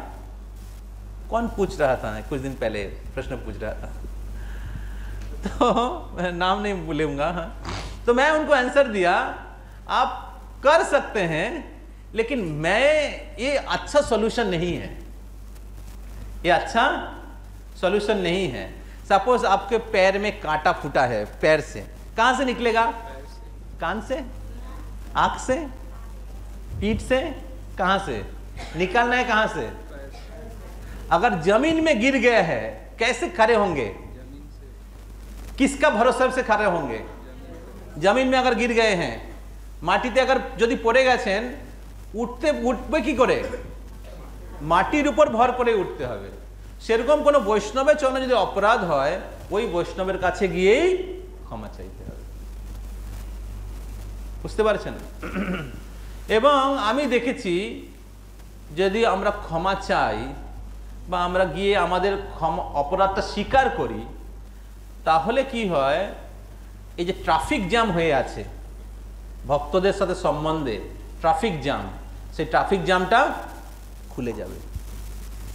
कौन पूछ रहा था? कुछ दिन पहले प्रश्न पूछ रहा था, तो मैं नाम नहीं बोलूंगा। तो मैं उनको आंसर दिया, आप कर सकते हैं लेकिन ये अच्छा सॉल्यूशन नहीं है, ये अच्छा सॉल्यूशन नहीं है। सपोज आपके पैर में कांटा फूटा है, पैर से, कहां से निकलेगा? कान से, आंख से, पीठ से, कहां से? निकालना है कहां से? अगर जमीन में गिर गए हैं कैसे खड़े होंगे? जमीन से, किसका भरोसा से खड़े होंगे? जमीन में अगर गिर गए हैं, माटीते अगर যদি পড়ে গেছেন উঠবে কি করে? মাটির উপর ভর করে উঠতে হবে। সেরকম কোন বৈষ্ণবের চরণে যদি অপরাধ হয় ওই বৈষ্ণবের কাছে গিয়েই ক্ষমা চাইতে হবে। বুঝতে পারছেন? এবং আমি দেখেছি যদি আমরা ক্ষমা চাই বা আমরা গিয়ে আমাদের অপরাধটা স্বীকার করি তাহলে কি হয়, এই যে ট্রাফিক জ্যাম হয়ে আছে ভক্তদের সাথে সম্বন্ধে, ट्रैफिक जाम, से ट्रैफिक जामटा खुले जावे।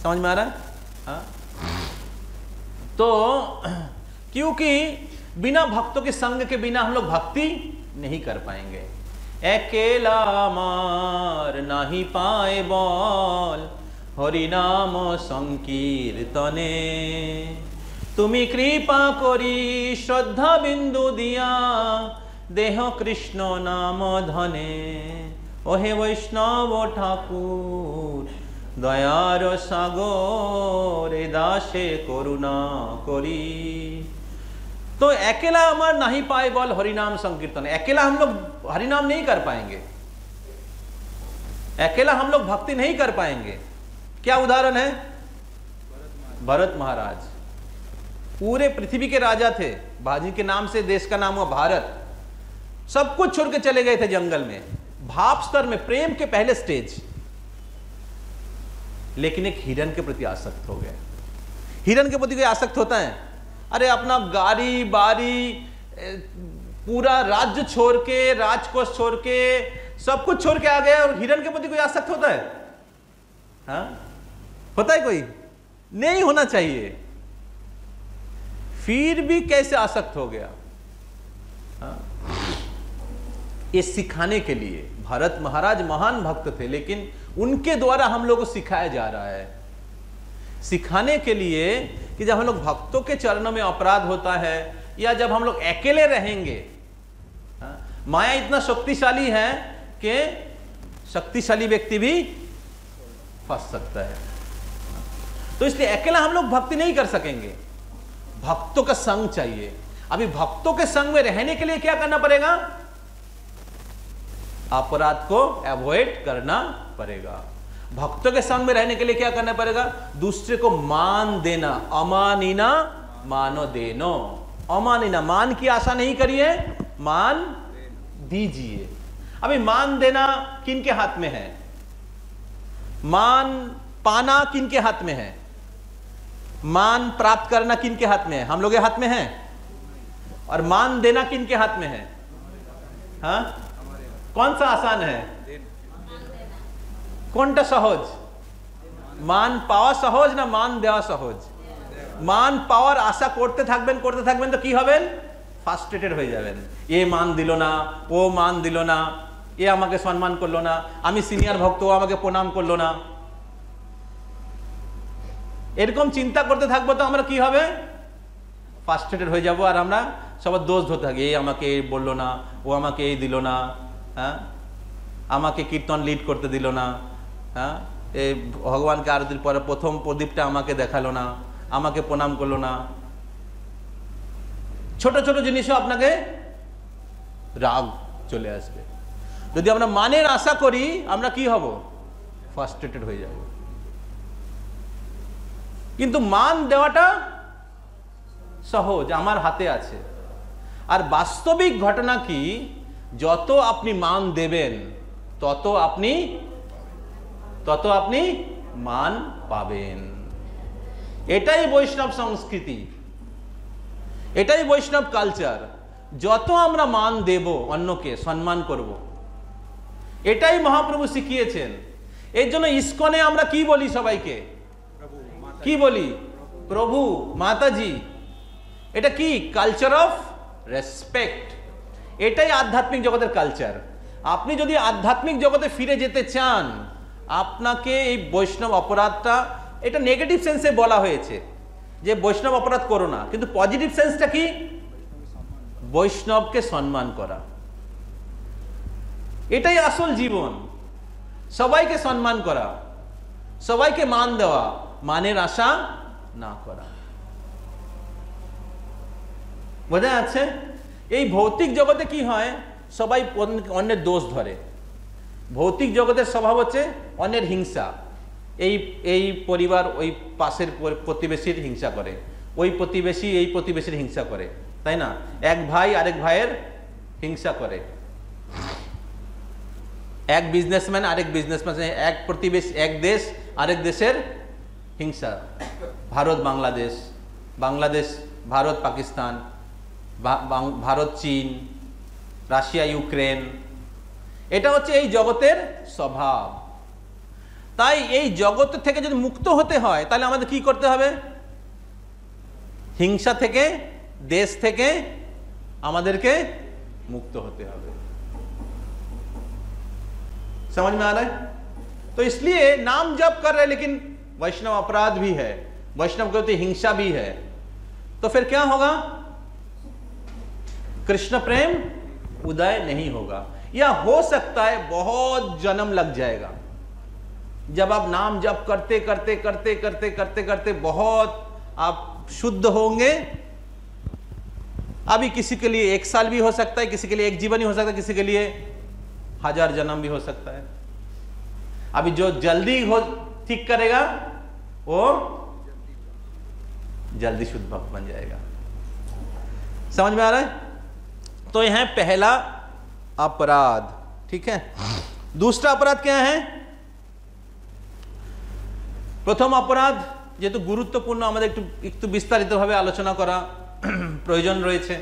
समझ में आ रहा है? हाँ? तो क्योंकि बिना भक्तों के संग के बिना हम लोग भक्ति नहीं कर पाएंगे। अकेला मार नहीं पाए बोल हरि नाम संकीर्तने, तुमी कृपा करी श्रद्धा बिंदु दिया देह कृष्ण नाम धने, ओहे वैष्णव ठाकुर दयार सागर दासे करुणा करी। तो अकेला अमर नहीं पाए बोल हरिनाम संकीर्तन, अकेला हम लोग हरिनाम नहीं कर पाएंगे, अकेला हम लोग भक्ति नहीं कर पाएंगे। क्या उदाहरण है? भरत महाराज पूरे पृथ्वी के राजा थे, बाजी के नाम से देश का नाम हुआ भारत। सब कुछ छोड़ के चले गए थे जंगल में, भाव स्तर में, प्रेम के पहले स्टेज, लेकिन एक हिरण के प्रति आसक्त हो गए। हिरण के प्रति कोई आसक्त होता है? अरे अपना गाड़ी बारी पूरा राज्य छोड़ के, राजकोष छोड़ के, सब कुछ छोड़ के आ गए और हिरण के प्रति कोई आसक्त होता है? हाँ, होता है कोई? नहीं होना चाहिए। फिर भी कैसे आसक्त हो गया? हाँ? ये सिखाने के लिए भरत महाराज महान भक्त थे, लेकिन उनके द्वारा हम लोगों को सिखाया जा रहा है, सिखाने के लिए कि जब हम लोग भक्तों के चरणों में अपराध होता है या जब हम लोग अकेले रहेंगे, माया इतना शक्तिशाली है कि शक्तिशाली व्यक्ति भी फंस सकता है। तो इसलिए अकेला हम लोग भक्ति नहीं कर सकेंगे, भक्तों का संग चाहिए। अभी भक्तों के संग में रहने के लिए क्या करना पड़ेगा? अपराध को अवॉइड करना पड़ेगा। भक्तों के संग में रहने के लिए क्या करना पड़ेगा? दूसरे को मान देना, अमानिना मानो देनो। अमानिना, मान की आशा नहीं करिए, मान दीजिए। अभी मान देना किनके हाथ में है? मान पाना किनके हाथ में है? मान प्राप्त करना किनके हाथ में है? हम लोग के हाथ में है। और मान देना किनके हाथ में है? हाँ, कौन सा आसान है? কোনটা সহজ? মান পাওয়া সহজ না মান দেওয়া সহজ? মান পাওয়ার আশা করতে থাকবেন তো কি হবেন? ফ্রাস্ট্রেটেড হয়ে যাবেন। এ মান দিল না, ও মান দিল না, এ আমাকে সম্মান করলো না, আমি সিনিয়র ভক্ত, ও আমাকে প্রণাম করলো না। এরকম চিন্তা করতে থাকবো তো আমরা কি হবে? ফ্রাস্ট্রেটেড হয়ে যাব আর আমরা সবার দোষ ধরতে থাকি, এই আমাকে এই বললো না, ও আমাকে এই দিল না, হ্যাঁ, আমাকে কীর্তন লিড করতে দিল না, হ্যাঁ, এই ভগবানকে আরতির পরে প্রথম প্রদীপটা আমাকে দেখালো না, আমাকে প্রণাম করলো না। ছোট ছোট জিনিসও আপনাকে রাগ চলে আসবে। যদি আমরা মানের আশা করি আমরা কি হব? ফ্রাস্ট্রেটেড হয়ে যাব। কিন্তু মান দেওয়াটা সহজ, আমার হাতে আছে। আর বাস্তবিক ঘটনা কি, যত আপনি মান দেবেন তত আপনি মান পাবেন। এটাই বৈষ্ণব সংস্কৃতি, এটাই বৈষ্ণব কালচার। যত আমরা মান দেব, অন্যকে সম্মান করব, এটাই মহাপ্রভু শিখিয়েছেন। এর জন্য ইসকনে আমরা কি বলি? সবাইকে কি বলি? প্রভু, মাতাজি। এটা কি? Culture of respect. এটাই আধ্যাত্মিক জগতের কালচার। আপনি যদি আধ্যাত্মিক জগতে ফিরে যেতে চান, আপনাকে এই বৈষ্ণব অপরাধটা, এটা নেগেটিভ সেন্সে বলা হয়েছে যে বৈষ্ণব অপরাধ করো না, কিন্তু পজিটিভ সেন্সটা কি? বৈষ্ণবকে সম্মান করা। এটাই আসল জীবন, সবাইকে সম্মান করা। সবাইকে মান দেওয়া, মানের আশা না করা। বোঝা যাচ্ছে? এই ভৌতিক জগতে কি হয়, সবাই অন্যের দোষ ধরে। ভৌতিক জগতের স্বভাব হচ্ছে অন্যের হিংসা। এই পরিবার ওই পাশের প্রতিবেশীর হিংসা করে, ওই প্রতিবেশী এই প্রতিবেশীর হিংসা করে, তাই না? এক ভাই আরেক ভাইয়ের হিংসা করে, এক বিজনেসম্যান আরেক বিজনেসম্যান, এক প্রতিবেশী, এক দেশ আরেক দেশের হিংসা। ভারত বাংলাদেশ, বাংলাদেশ ভারত পাকিস্তান, ভারত চীন, রাশিয়া ইউক্রেন, এটা হচ্ছে এই জগতের স্বভাব। তাই এই জগৎ থেকে যদি মুক্ত হতে হয় তাহলে আমাদের কি করতে হবে? হিংসা থেকে, দেশ থেকে আমাদেরকে मुक्त होते हैं। समझ में आ रहा है? तो इसलिए नाम जप कर रहे हैं, लेकिन वैष्णव अपराध भी है, वैष्णव के प्रति हिंसा भी है, तो फिर क्या होगा? कृष्ण प्रेम उदय नहीं होगा, या हो सकता है बहुत जन्म लग जाएगा। जब आप नाम जप करते करते करते करते करते करते बहुत आप शुद्ध होंगे, अभी किसी के लिए 1 साल भी हो सकता है, किसी के लिए 1 जीवन ही हो सकता है, किसी के लिए 1000 जन्म भी हो सकता है। अभी जो जल्दी हो ठीक करेगा वो जल्दी शुद्ध भक्त बन जाएगा। समझ में आ रहा है? तो यह है पहला अपराध, ठीक है। दूसरा अपराध क्या है? प्रथम अपराध যেহেতু গুরুত্বপূর্ণ, আমাদের একটু বিস্তারিতভাবে আলোচনা করা प्रयोजन रही है।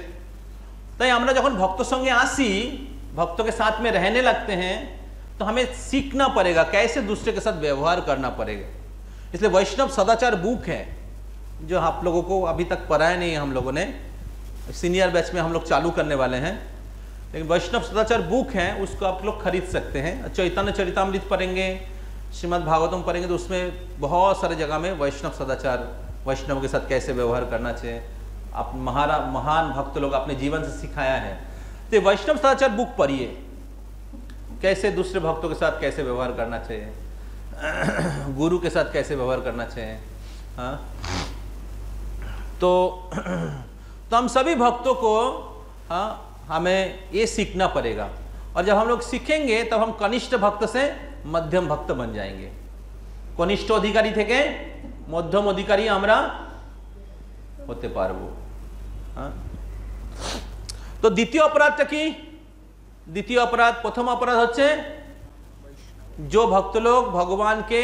ताई हमरा जखन भक्त संगे आसी, भक्तों के साथ में रहने लगते हैं, तो हमें सीखना पड़ेगा कैसे दूसरे के साथ व्यवहार करना पड़ेगा। इसलिए वैष्णव सदाचार बुक है जो आप लोगों को अभी तक पढ़ाया नहीं है, हम लोगों ने सीनियर बैच में हम लोग चालू करने वाले हैं, लेकिन वैष्णव सदाचार बुक है, उसको आप लोग खरीद सकते हैं। चैतन्य चरितामृत पढ़ेंगे, श्रीमद् भागवतम पढ़ेंगे, तो उसमें बहुत सारे जगह में वैष्णव सदाचार, वैष्णव के साथ कैसे व्यवहार करना चाहिए, आप महान भक्त लोग अपने जीवन से सिखाया है। तो वैष्णव सदाचार बुक पढ़िए, कैसे दूसरे भक्तों के साथ कैसे व्यवहार करना चाहिए, गुरु के साथ कैसे व्यवहार करना चाहिए। हाँ, तो हम सभी भक्तों को हमें ये सीखना पड़ेगा, और जब हम लोग सीखेंगे तब हम कनिष्ठ भक्त से मध्यम भक्त बन जाएंगे। कनिष्ठ अधिकारी थे मध्यम अधिकारी আমরা হতে পারবো। तो द्वितीय अपराधটা কি? द्वितीय अपराध, प्रथम अपराध হচ্ছে जो भक्त लोग भगवान के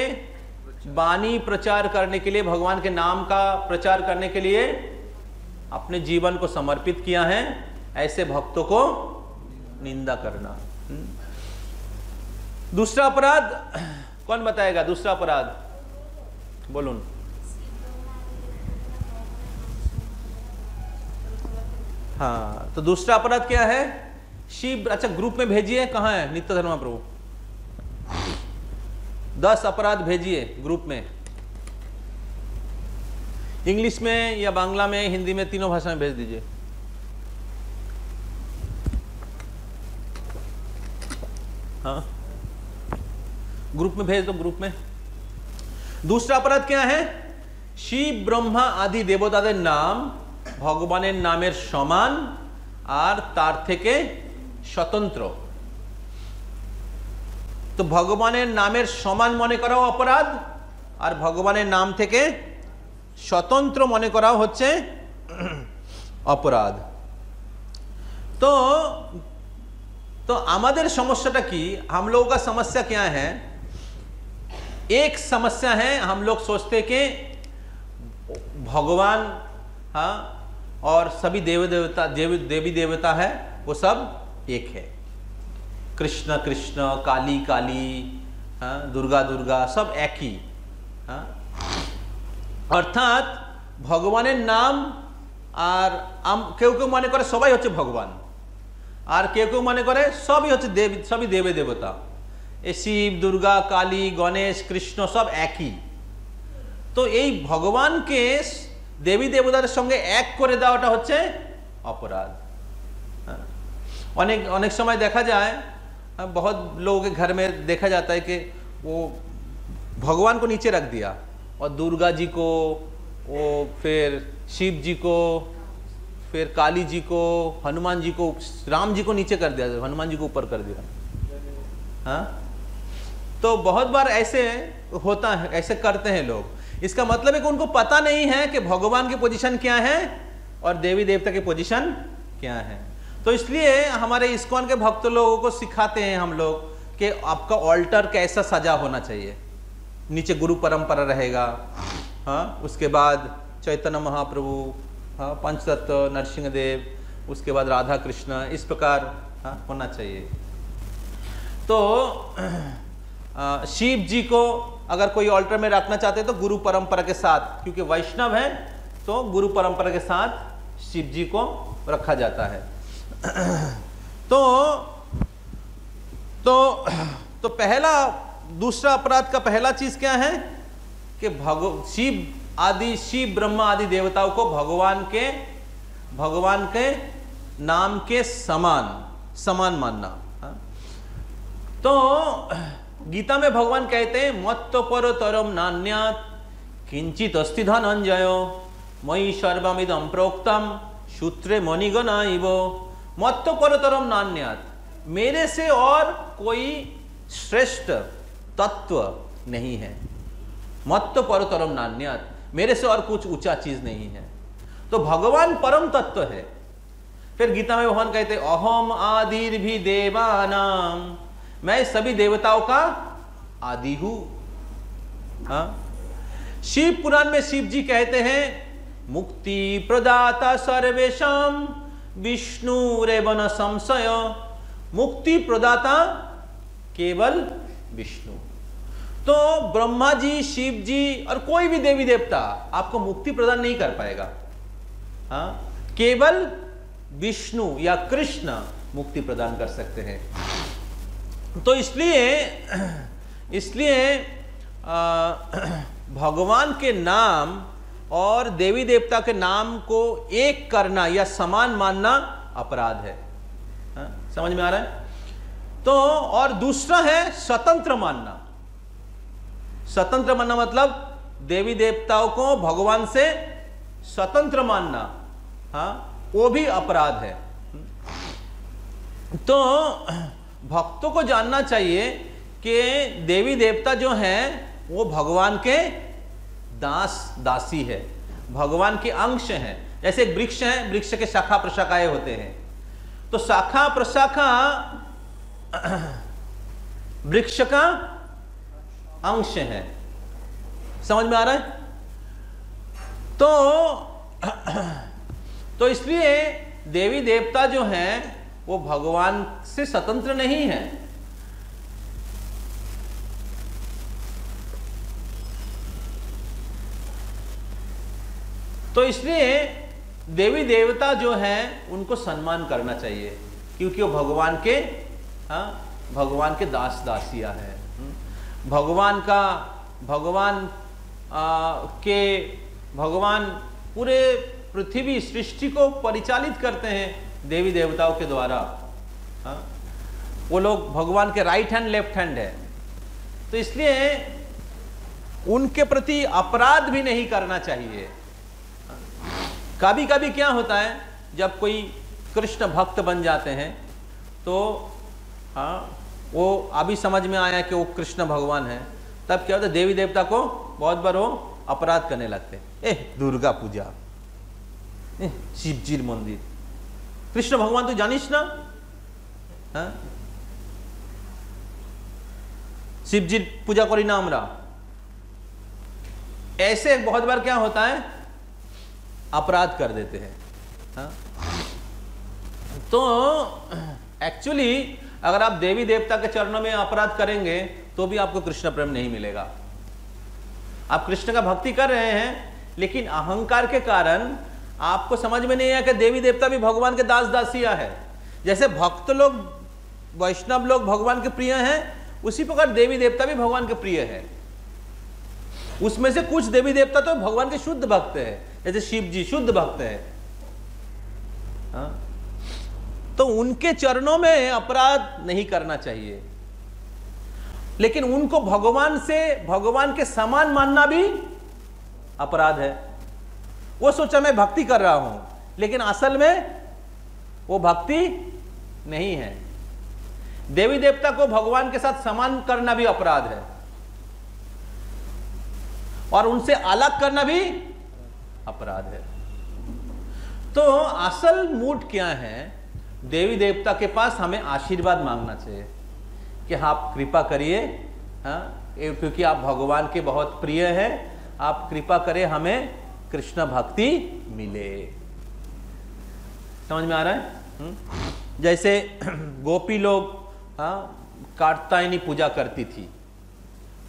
वाणी प्रचार करने के लिए, भगवान के नाम का प्रचार करने के लिए अपने जीवन को समर्पित किया है, ऐसे भक्तों को निंदा करना। दूसरा अपराध कौन बताएगा? दूसरा अपराध बोलूं? हाँ, तो दूसरा अपराध क्या है? शिव, अच्छा ग्रुप में भेजिए, कहाँ है नित्य धर्म प्रभु? 10 अपराध भेजिए ग्रुप में, इंग्लिश में या बांग्ला में, हिंदी में, तीनों भाषा में भेज दीजिए। हाँ, ग्रुप में भेज दो, ग्रुप में। दूसरा अपराध क्या है? शिव ब्रह्मा आदि देवताদের नाम ভগবানের নামের সমান আর তার থেকে স্বতন্ত্র। তো ভগবানের নামের সমান মনে করাও অপরাধ, আর ভগবানের নাম থেকে স্বতন্ত্র মনে করাও হচ্ছে অপরাধ। तो আমাদের সমস্যাটা কি? हम लोगों का समस्या क्या है? एक समस्या है, हम लोग सोचते कि भगवान, हाँ, और सभी देवी देवता है वो सब एक है, कृष्ण कृष्ण, काली काली, हाँ, दुर्गा दुर्गा, सब एक ही। हाँ, अर्थात भगवाনের नाम আর কেউ কেউ মনে করে সবাই হচ্ছে ভগবান, আর কেউ কেউ মনে করে সবই হচ্ছে দেবী, সবই দেবী দেবতা, এই শিব দুর্গা কালী গণেশ কৃষ্ণ সব একই। তো এই ভগবানকে देवी देवतार संगे एक करे देवाटा होच्छे अपराध। अनेक समय देखा जाए, बहुत लोगों के घर में देखा जाता है कि वो भगवान को नीचे रख दिया और दुर्गा जी को, वो फिर शिव जी को, फिर काली जी को, हनुमान जी को, राम जी को नीचे कर दिया, हनुमान जी को ऊपर कर दिया। हाँ, तो बहुत बार ऐसे होता है, ऐसे करते हैं लोग। इसका मतलब है कि उनको पता नहीं है कि भगवान की पोजीशन क्या है और देवी देवता की पोजीशन क्या है। तो इसलिए हमारे इस्कॉन के भक्त लोगों को सिखाते हैं हम लोग कि आपका ऑल्टर कैसा सजा होना चाहिए। नीचे गुरु परंपरा रहेगा, हाँ, उसके बाद चैतन्य महाप्रभु, हाँ, पंचतत्व, नरसिंहदेव, उसके बाद राधा कृष्ण, इस प्रकार हाँ होना चाहिए। तो शिव जी को अगर कोई ऑल्टर में रखना चाहते हैं तो गुरु परंपरा के साथ, क्योंकि वैष्णव है तो गुरु परंपरा के साथ शिव जी को रखा जाता है। तो पहला, दूसरा अपराध का पहला चीज क्या है कि शिव ब्रह्मा आदि देवताओं को भगवान के नाम के समान मानना। हाँ? तो गीता में भगवान कहते हैं मत्तो परतरम नान्यात् किंचित अस्ति धनंजयो मयि सर्वमिदं प्रोक्तम सूत्रे मणिगणा इव। मत्तो परतरम नान्यात्, मेरे से और कोई श्रेष्ठ तत्व नहीं है। मत्तो परतरम नान्यात्, मेरे से और कुछ ऊंचा चीज नहीं है। तो भगवान परम तत्व है। फिर गीता में भगवान कहते अहम आदिर भी देवानाम, मैं सभी देवताओं का आदि हूं। हाँ? शिव पुराण में शिव जी कहते हैं मुक्ति प्रदाता सर्वेशम विष्णु रेवन संशय। मुक्ति प्रदाता केवल विष्णु। तो ब्रह्मा जी, शिव जी और कोई भी देवी देवता आपको मुक्ति प्रदान नहीं कर पाएगा। हाँ? केवल विष्णु या कृष्ण मुक्ति प्रदान कर सकते हैं। तो इसलिए भगवान के नाम और देवी देवता के नाम को एक करना या समान मानना अपराध है। हाँ? समझ में आ रहा है? तो और दूसरा है स्वतंत्र मानना। स्वतंत्र मानना मतलब देवी देवताओं को भगवान से स्वतंत्र मानना, हाँ, वो भी अपराध है। तो भक्तों को जानना चाहिए कि देवी देवता जो हैं वो भगवान के दासी है, भगवान के अंश हैं। जैसे एक वृक्ष है, वृक्ष के शाखा प्रशाखाएं होते हैं। तो शाखा प्रशाखा वृक्ष का अंश है। समझ में आ रहा है? तो इसलिए देवी देवता जो हैं वो भगवान से स्वतंत्र नहीं है। तो इसलिए देवी देवता जो हैं उनको सम्मान करना चाहिए, क्योंकि वो भगवान के दास दासियां हैं। भगवान पूरे पृथ्वी सृष्टि को परिचालित करते हैं देवी देवताओं के द्वारा। हाँ? वो लोग भगवान के राइट हैंड लेफ्ट हैंड है। तो इसलिए उनके प्रति अपराध भी नहीं करना चाहिए। कभी कभी क्या होता है, जब कोई कृष्ण भक्त बन जाते हैं तो हाँ, वो अभी समझ में आया कि वो कृष्ण भगवान है, तब क्या होता है, देवी देवता को बहुत बार वो अपराध करने लगते हैं। दुर्गा पूजा, शिव जी मंदिर, कृष्ण भगवान तो जानिस ना, हाँ? शिव जी पूजा करी ना हमरा। ऐसे बहुत बार क्या होता है, अपराध कर देते हैं। हाँ? तो एक्चुअली अगर आप देवी देवता के चरणों में अपराध करेंगे तो भी आपको कृष्ण प्रेम नहीं मिलेगा। आप कृष्ण का भक्ति कर रहे हैं, लेकिन अहंकार के कारण आपको समझ में नहीं आया कि देवी देवता भी भगवान के दास दासियां है। जैसे भक्त लोग, वैष्णव लोग भगवान के प्रिय हैं, उसी प्रकार देवी देवता भी भगवान के प्रिय है। उसमें से कुछ देवी देवता तो भगवान के शुद्ध भक्त है, जैसे शिव जी शुद्ध भक्त है। हाँ? तो उनके चरणों में अपराध नहीं करना चाहिए। लेकिन उनको भगवान के समान मानना भी अपराध है। वो सोचा मैं भक्ति कर रहा हूं, लेकिन असल में वो भक्ति नहीं है। देवी देवता को भगवान के साथ समान करना भी अपराध है, और उनसे अलग करना भी अपराध है। तो असल मूड क्या है? देवी देवता के पास हमें आशीर्वाद मांगना चाहिए कि आप कृपा करिए, क्योंकि आप भगवान के बहुत प्रिय हैं, आप कृपा करें हमें कृष्ण भक्ति मिले। समझ में आ रहा है? जैसे गोपी लोग कात्यायनी पूजा करती थी,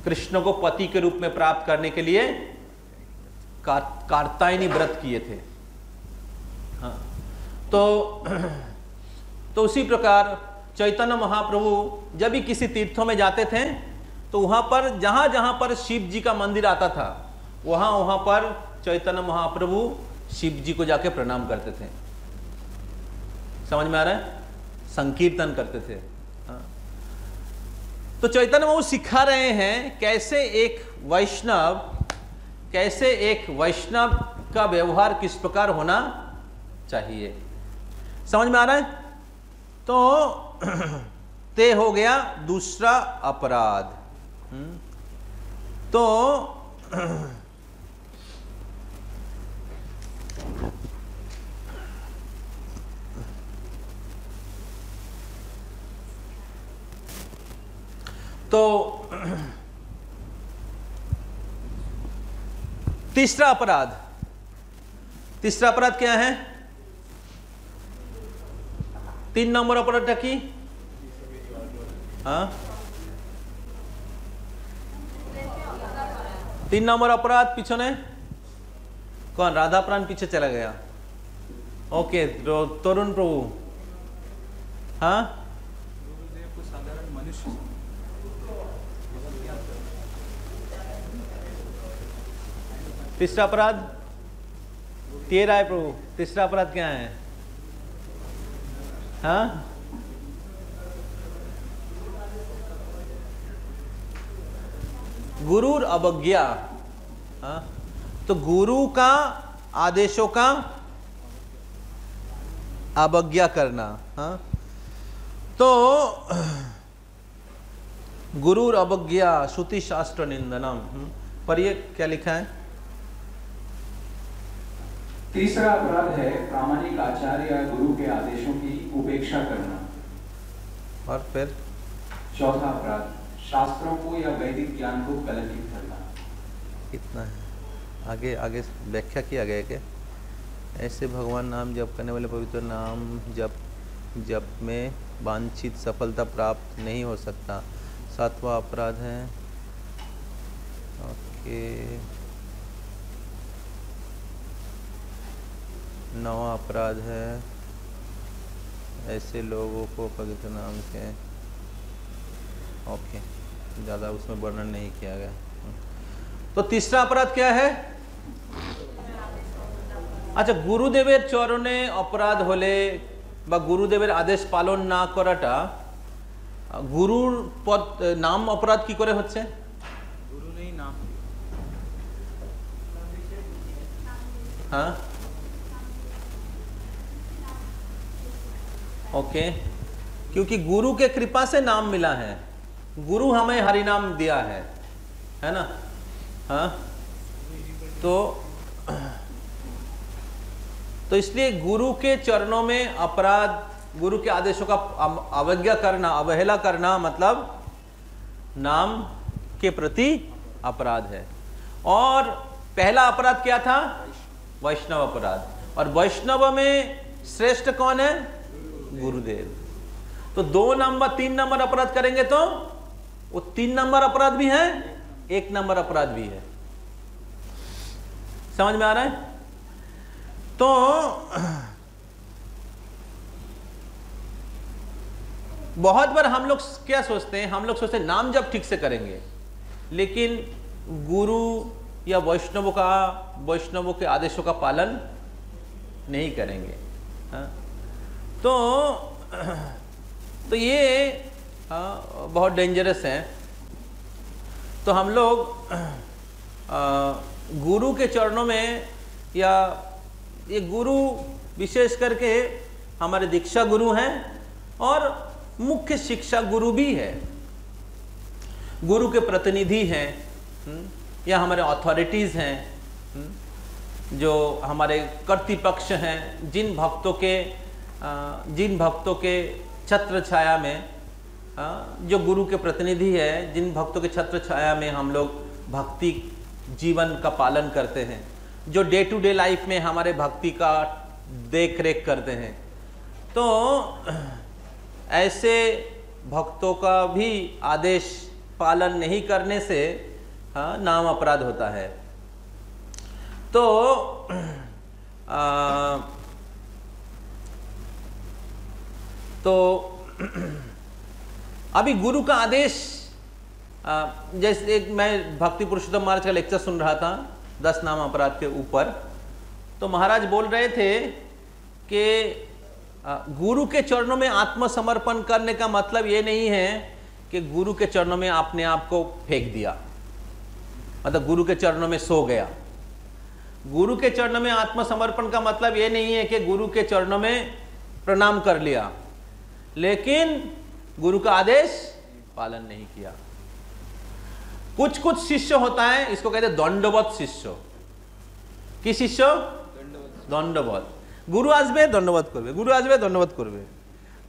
कृष्ण को पति के रूप में प्राप्त करने के लिए कात्यायनी व्रत किए थे। तो उसी प्रकार चैतन्य महाप्रभु जब भी किसी तीर्थों में जाते थे, तो वहां पर जहां जहां पर शिव जी का मंदिर आता था, वहां पर चैतन्य महाप्रभु शिव जी को जाके प्रणाम करते थे। समझ में आ रहा है? संकीर्तन करते थे। तो चैतन्य महाप्रभु सिखा रहे हैं कैसे एक वैष्णव का व्यवहार किस प्रकार होना चाहिए। समझ में आ रहा है? तो ते हो गया दूसरा अपराध। तो तीसरा अपराध क्या है? 3 नंबर अपराध की 3 नंबर अपराध पीछे ने कौन? राधा प्राण पीछे चला गया। ओके, तरुण प्रभु। गुरुदेव को साधारण मनुष्य तीसरा अपराध 13 है प्रभु। तीसरा अपराध क्या है? गुरुर अवज्ञा। तो गुरु का आदेशों का अवज्ञा करना। तो गुरुर अवज्ञा श्रुति शास्त्र निंदनम। पर ये क्या लिखा है? तीसरा अपराध है प्रामाणिक आचार्य या गुरु के आदेशों की उपेक्षा करना। और फिर चौथा अपराध शास्त्रों को या वैदिक ज्ञान को कलंकित करना। इतना है। आगे व्याख्या किया गया कि ऐसे भगवान नाम जप करने वाले पवित्र नाम जप में वांछित सफलता प्राप्त नहीं हो सकता। 7वां अपराध है। ओके, 9वां अपराध है ऐसे लोगों को पवित्र नाम के। ओके, ज़्यादा उसमें वर्णन नहीं किया गया। तो तीसरा अपराध क्या है? अच्छा, गुरुदेवेर चरणे अपराध होले बा गुरुदेवेर आदेश पालन ना कराटा गुरुर पद नाम अपराध की करे होच्छे? गुरु नहीं नाम। हाँ, ओके, क्योंकि गुरु के कृपा से नाम मिला है। गुरु हमें हरि नाम दिया है ना? हाँ, तो इसलिए गुरु के चरणों में अपराध, गुरु के आदेशों का अवज्ञा करना, अवहेला करना मतलब नाम के प्रति अपराध है। और पहला अपराध क्या था? वैष्णव अपराध। और वैष्णव में श्रेष्ठ कौन है? गुरुदेव। तो 2 नंबर 3 नंबर अपराध करेंगे तो वो 3 नंबर अपराध भी है, 1 नंबर अपराध भी है। समझ में आ रहा है? तो बहुत बार हम लोग क्या सोचते हैं? हम लोग सोचते हैं नाम जब ठीक से करेंगे, लेकिन गुरु या वैष्णवों के आदेशों का पालन नहीं करेंगे। तो ये बहुत डेंजरस है। तो हम लोग गुरु के चरणों में, या ये गुरु विशेष करके हमारे दीक्षा गुरु हैं और मुख्य शिक्षा गुरु भी है, गुरु के प्रतिनिधि हैं, या हमारे अथॉरिटीज़ हैं, जो हमारे कर्तृपक्ष हैं, जिन भक्तों के छत्र छाया में, जो गुरु के प्रतिनिधि है, जिन भक्तों के छत्र छाया में हम लोग भक्ति जीवन का पालन करते हैं, जो डे टू डे लाइफ में हमारे भक्ति का देख रेख करते हैं, तो ऐसे भक्तों का भी आदेश पालन नहीं करने से नाम अपराध होता है। तो अभी गुरु का आदेश, जैसे एक मैं भक्ति पुरुषोत्तम महाराज का लेक्चर सुन रहा था 10 नाम अपराध के ऊपर, तो महाराज बोल रहे थे कि गुरु के चरणों में आत्मसमर्पण करने का मतलब ये नहीं है कि गुरु के चरणों में अपने आप को फेंक दिया, मतलब गुरु के चरणों में सो गया। गुरु के चरणों में आत्मसमर्पण का मतलब ये नहीं है कि गुरु के चरणों में प्रणाम कर लिया लेकिन गुरु का आदेश पालन नहीं किया। कुछ कुछ शिष्य होता है, इसको कहते हैं दंडवत शिष्य। कि शिष्य? दंडवत। गुरु आसबे दंडवत करबे, गुरु आसबे दंडवत करबे,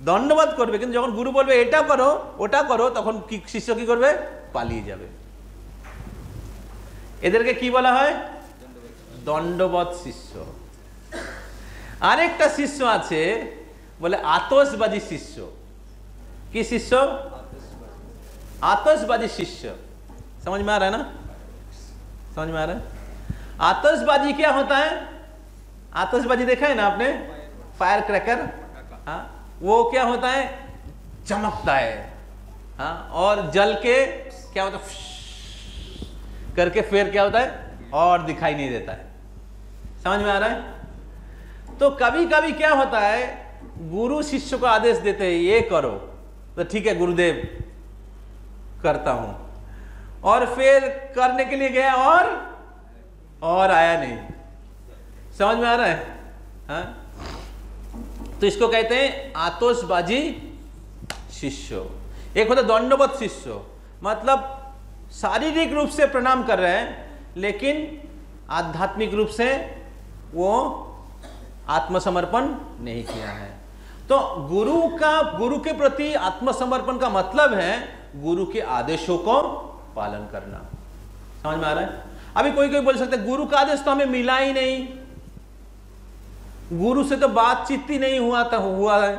दंडवत करबे, কিন্তু যখন গুরু বলবে এটা করো ওটা করো তখন কি শিষ্য কি করবে? পালিয়ে যাবে। এদেরকে কি বলা হয়? দণ্ডবত শিষ্য। আরেকটা শিষ্য আছে বলে আতশবাজি শিষ্য। কি শিষ্য? आतशबाजी शिष्य। समझ में आ रहा है ना? समझ में आ रहा है? आतशबाजी क्या होता है? आतशबाजी देखा है ना आपने? Fire cracker. हाँ, वो क्या होता है? चमकता है। हाँ, और जल के क्या होता है? करके फिर क्या होता है? और दिखाई नहीं देता है। समझ में आ रहा है? तो कभी कभी क्या होता है, गुरु शिष्य को आदेश देते हैं ये करो, तो ठीक है गुरुदेव करता हूं, और फिर करने के लिए गया और आया नहीं। समझ में आ रहा है? हाँ? तो इसको कहते हैं आतशबाजी शिष्य। एक होता दंडवत शिष्य, मतलब शारीरिक रूप से प्रणाम कर रहे हैं लेकिन आध्यात्मिक रूप से वो आत्मसमर्पण नहीं किया है। तो गुरु के प्रति आत्मसमर्पण का मतलब है गुरु के आदेशों को पालन करना। समझ में आ रहा है? अभी कोई बोल सकता है गुरु का आदेश तो हमें मिला ही नहीं, गुरु से तो बातचीत ही नहीं हुआ है,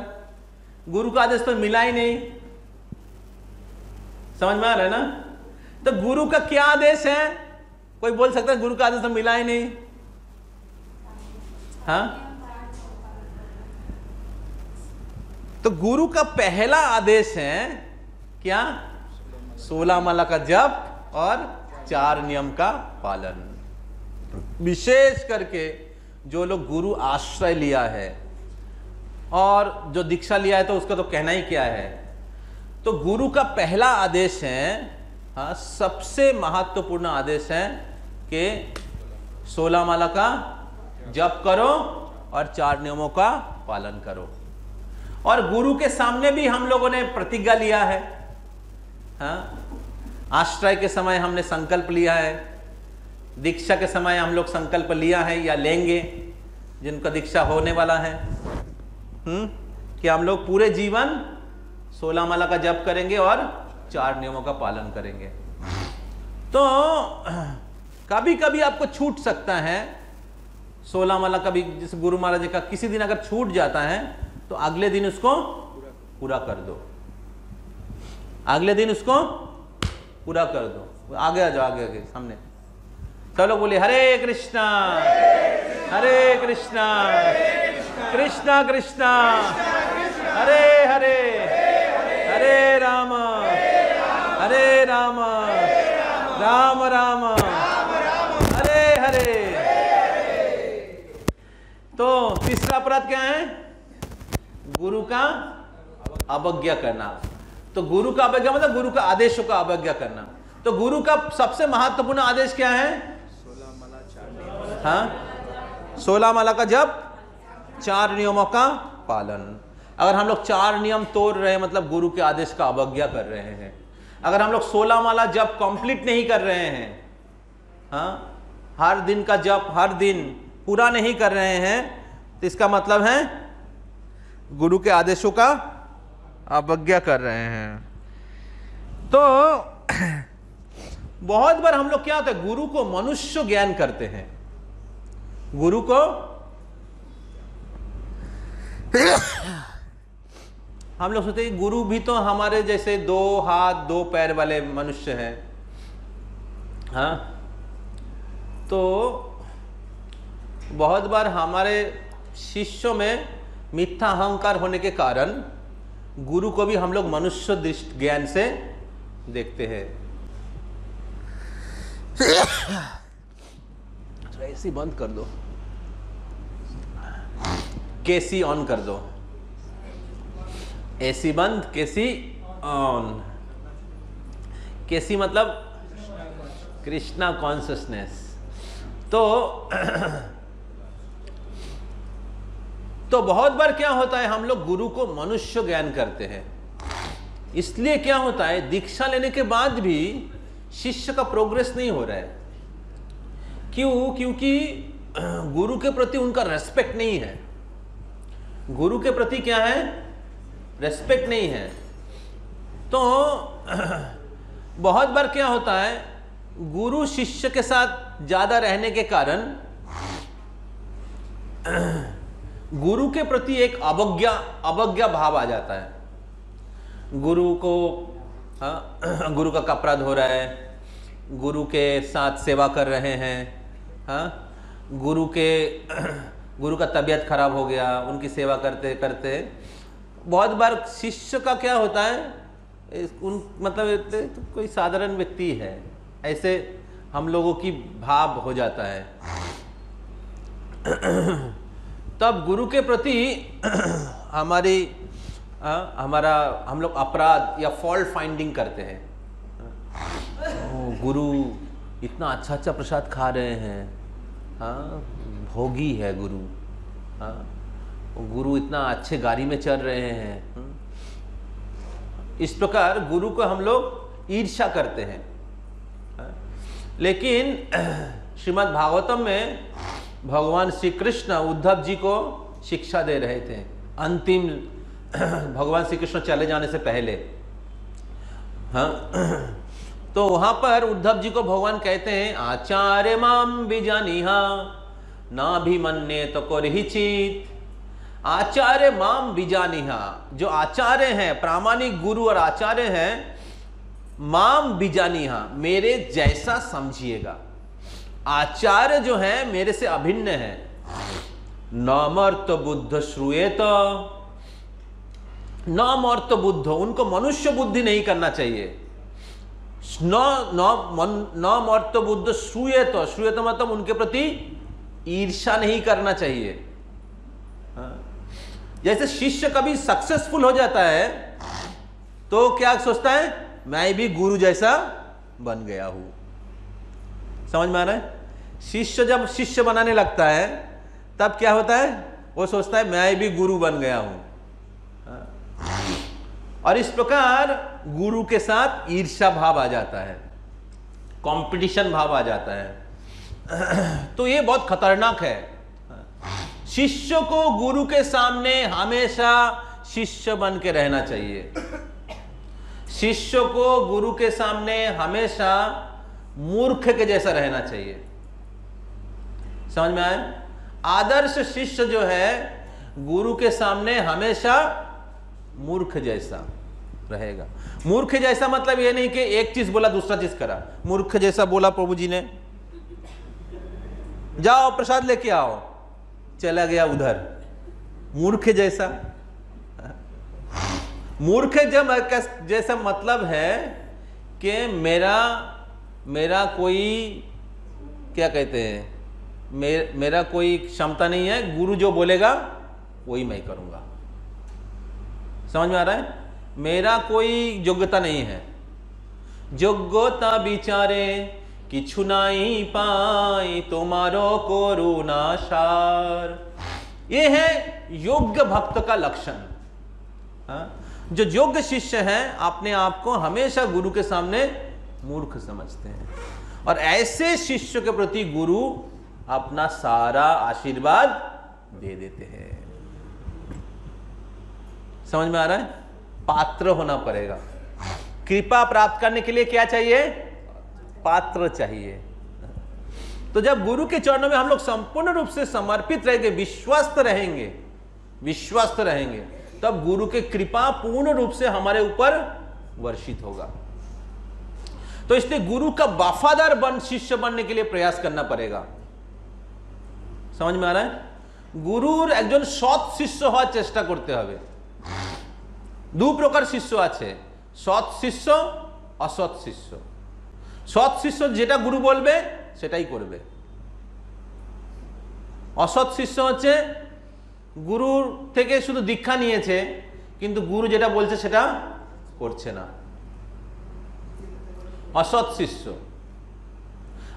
गुरु का आदेश तो मिला ही नहीं। समझ में आ रहा है ना? तो गुरु का क्या आदेश है? कोई बोल सकता है गुरु का आदेश तो मिला ही नहीं। हाँ, तो गुरु का पहला आदेश है क्या? 16 माला का जप और 4 नियम का पालन। विशेष करके जो लोग गुरु आश्रय लिया है और जो दीक्षा लिया है तो उसका तो कहना ही क्या है। तो गुरु का पहला आदेश है, हाँ, सबसे महत्वपूर्ण आदेश है कि 16 माला का जप करो और 4 नियमों का पालन करो। और गुरु के सामने भी हम लोगों ने प्रतिज्ञा लिया है। हाँ, आश्रय के समय हमने संकल्प लिया है, दीक्षा के समय हम लोग संकल्प लिया है या लेंगे, जिनका दीक्षा होने वाला है, कि हम लोग पूरे जीवन 16 माला का जप करेंगे और 4 नियमों का पालन करेंगे। तो कभी कभी आपको छूट सकता है 16 माला का भी, जैसे गुरु महाराज जी का किसी दिन अगर छूट जाता है तो अगले दिन उसको पूरा कर दो, अगले दिन उसको पूरा कर दो। आगे आ जाओ, आगे सामने चलो, बोले हरे कृष्णा हरे कृष्णा कृष्णा कृष्णा हरे हरे हरे राम राम राम हरे हरे। तो तीसरा अपराध क्या है? गुरु का अवज्ञा करना। तो गुरु का अवज्ञा मतलब गुरु का आदेशों का अवज्ञा करना। तो गुरु का सबसे महत्वपूर्ण आदेश क्या है? 16 माला 4 नियम। हाँ, 16 माला का जप, 4 नियमों का पालन। अगर हम लोग 4 नियम तोड़ रहे हैं मतलब गुरु के आदेश का अवज्ञा कर रहे हैं। अगर हम लोग 16 माला जप कंप्लीट नहीं कर रहे हैं, हाँ, हर दिन का जप हर दिन पूरा नहीं कर रहे हैं, तो इसका मतलब है गुरु के आदेशों का अवज्ञा कर रहे हैं। तो बहुत बार हम लोग क्या होता है, गुरु को मनुष्य ज्ञान करते हैं। गुरु को हम लोग सोचते हैं गुरु भी तो हमारे जैसे 2 हाथ 2 पैर वाले मनुष्य हैं। हाँ, तो बहुत बार हमारे शिष्यों में मिथ्या अहंकार होने के कारण गुरु को भी हम लोग मनुष्य दृष्टि ज्ञान से देखते हैं। एसी बंद कर दो, केसी ऑन कर दो। एसी बंद, केसी ऑन। केसी मतलब कृष्णा कॉन्शियसनेस। तो बहुत बार क्या होता है, हम लोग गुरु को मनुष्य ज्ञान करते हैं। इसलिए क्या होता है, दीक्षा लेने के बाद भी शिष्य का प्रोग्रेस नहीं हो रहा है। क्यों? क्योंकि गुरु के प्रति उनका रेस्पेक्ट नहीं है। गुरु के प्रति क्या है? रेस्पेक्ट नहीं है। तो बहुत बार क्या होता है, गुरु शिष्य के साथ ज्यादा रहने के कारण गुरु के प्रति एक अवज्ञा भाव आ जाता है। गुरु को गुरु का कपड़ा धो रहा है, गुरु के साथ सेवा कर रहे हैं, गुरु का तबीयत खराब हो गया, उनकी सेवा करते करते बहुत बार शिष्य का क्या होता है, मतलब तो कोई साधारण व्यक्ति है, ऐसे हम लोगों की भाव हो जाता है। तब गुरु के प्रति हम लोग अपराध या फॉल्ट फाइंडिंग करते हैं। गुरु इतना अच्छा अच्छा प्रसाद खा रहे हैं, हाँ, भोगी है गुरु, हाँ, गुरु इतना अच्छे गाड़ी में चल रहे हैं। इस प्रकार गुरु को हम लोग ईर्ष्या करते हैं। लेकिन श्रीमद् भागवतम में भगवान श्री कृष्ण उद्धव जी को शिक्षा दे रहे थे, अंतिम भगवान श्री कृष्ण चले जाने से पहले। हाँ, तो वहां पर उद्धव जी को भगवान कहते हैं, आचार्य माम बीजानिहा ना भी मन्ने तो कोरहिचित। आचार्य माम बीजानिहा, जो आचार्य हैं, प्रामाणिक गुरु और आचार्य हैं, माम बीजानिहा, मेरे जैसा समझिएगा। आचार्य जो है मेरे से अभिन्न है। नमर्त बुद्ध श्रूयेत, नमर्त बुद्ध, उनको मनुष्य बुद्धि नहीं करना चाहिए। नमर्त बुद्ध श्रूयेत, श्रूयेत मतलब उनके प्रति ईर्ष्या नहीं करना चाहिए। जैसे शिष्य कभी सक्सेसफुल हो जाता है तो क्या सोचता है, मैं भी गुरु जैसा बन गया हूं। समझ में आ रहा है? शिष्य जब शिष्य बनाने लगता है तब क्या होता है, वो सोचता है मैं भी गुरु बन गया हूं। और इस प्रकार गुरु के साथ ईर्ष्या भाव आ जाता है, कंपटीशन भाव आ जाता है। तो ये बहुत खतरनाक है। शिष्य को गुरु के सामने हमेशा शिष्य बन के रहना चाहिए। शिष्य को गुरु के सामने हमेशा मूर्ख के जैसा रहना चाहिए। समझ में आए? आदर्श शिष्य जो है गुरु के सामने हमेशा मूर्ख जैसा रहेगा। मूर्ख जैसा मतलब ये नहीं कि एक चीज बोला दूसरा चीज करा। मूर्ख जैसा बोला प्रभु जी ने, जाओ प्रसाद लेके आओ, चला गया उधर, मूर्ख जैसा। मूर्ख जैसा मतलब है कि मेरा कोई क्या कहते हैं, मेरा कोई क्षमता नहीं है, गुरु जो बोलेगा वही मैं करूंगा। समझ में आ रहा है? मेरा कोई योग्यता नहीं है, যোগ্যতা বিচারে কিছু নাই পাই तुम्हारो करुणा सार। ये है योग्य भक्त का लक्षण। जो योग्य शिष्य हैं अपने आप को हमेशा गुरु के सामने मूर्ख समझते हैं और ऐसे शिष्य के प्रति गुरु अपना सारा आशीर्वाद दे देते हैं। समझ में आ रहा है? पात्र होना पड़ेगा। कृपा प्राप्त करने के लिए क्या चाहिए? पात्र चाहिए। तो जब गुरु के चरणों में हम लोग संपूर्ण रूप से समर्पित रहेंगे, विश्वस्त रहेंगे, तब गुरु के कृपा पूर्ण रूप से हमारे ऊपर वर्षित होगा। तो इसलिए गुरु का वफादार शिष्य बनने के लिए प्रयास करना पड़ेगा। समझ में आ रहा है? गुरुर एकजन सৎ शिष्य হওয়ার চেষ্টা করতে হবে। दो प्रकार शिष्य আছে, সৎ শিষ্য অসৎ শিষ্য। সৎ শিষ্য যেটা গুরু বলবে সেটাই করবে। অসৎ শিষ্য হচ্ছে গুরুর থেকে শুধু দীক্ষা নিয়েছে কিন্তু গুরু যেটা বলছে সেটা করছে না, असत शिष्य।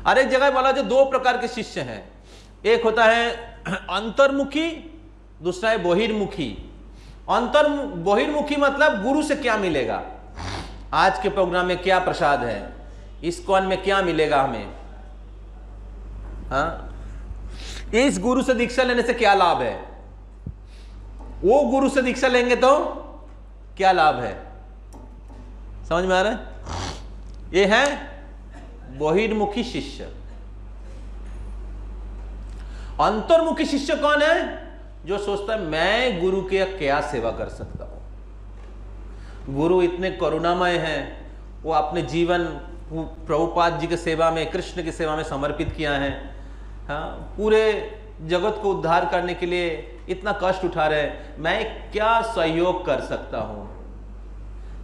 और एक जगह बोला जो दो प्रकार के शिष्य हैं, एक होता है अंतर्मुखी, दूसरा है बहिर्मुखी। बहिर्मुखी मतलब गुरु से क्या मिलेगा, आज के प्रोग्राम में क्या प्रसाद है, इस्कॉन में क्या मिलेगा हमें, हाँ, इस गुरु से दीक्षा लेने से क्या लाभ है, वो गुरु से दीक्षा लेंगे तो क्या लाभ है। समझ में आ रहा है? ये है बहिर्मुखी शिष्य। अंतर्मुखी शिष्य कौन है? जो सोचता है मैं गुरु के क्या सेवा कर सकता हूं। गुरु इतने करुणामय हैं, वो अपने जीवन प्रभुपाद जी की सेवा में, कृष्ण की सेवा में समर्पित किया है। हाँ, पूरे जगत को उद्धार करने के लिए इतना कष्ट उठा रहे हैं, मैं क्या सहयोग कर सकता हूं,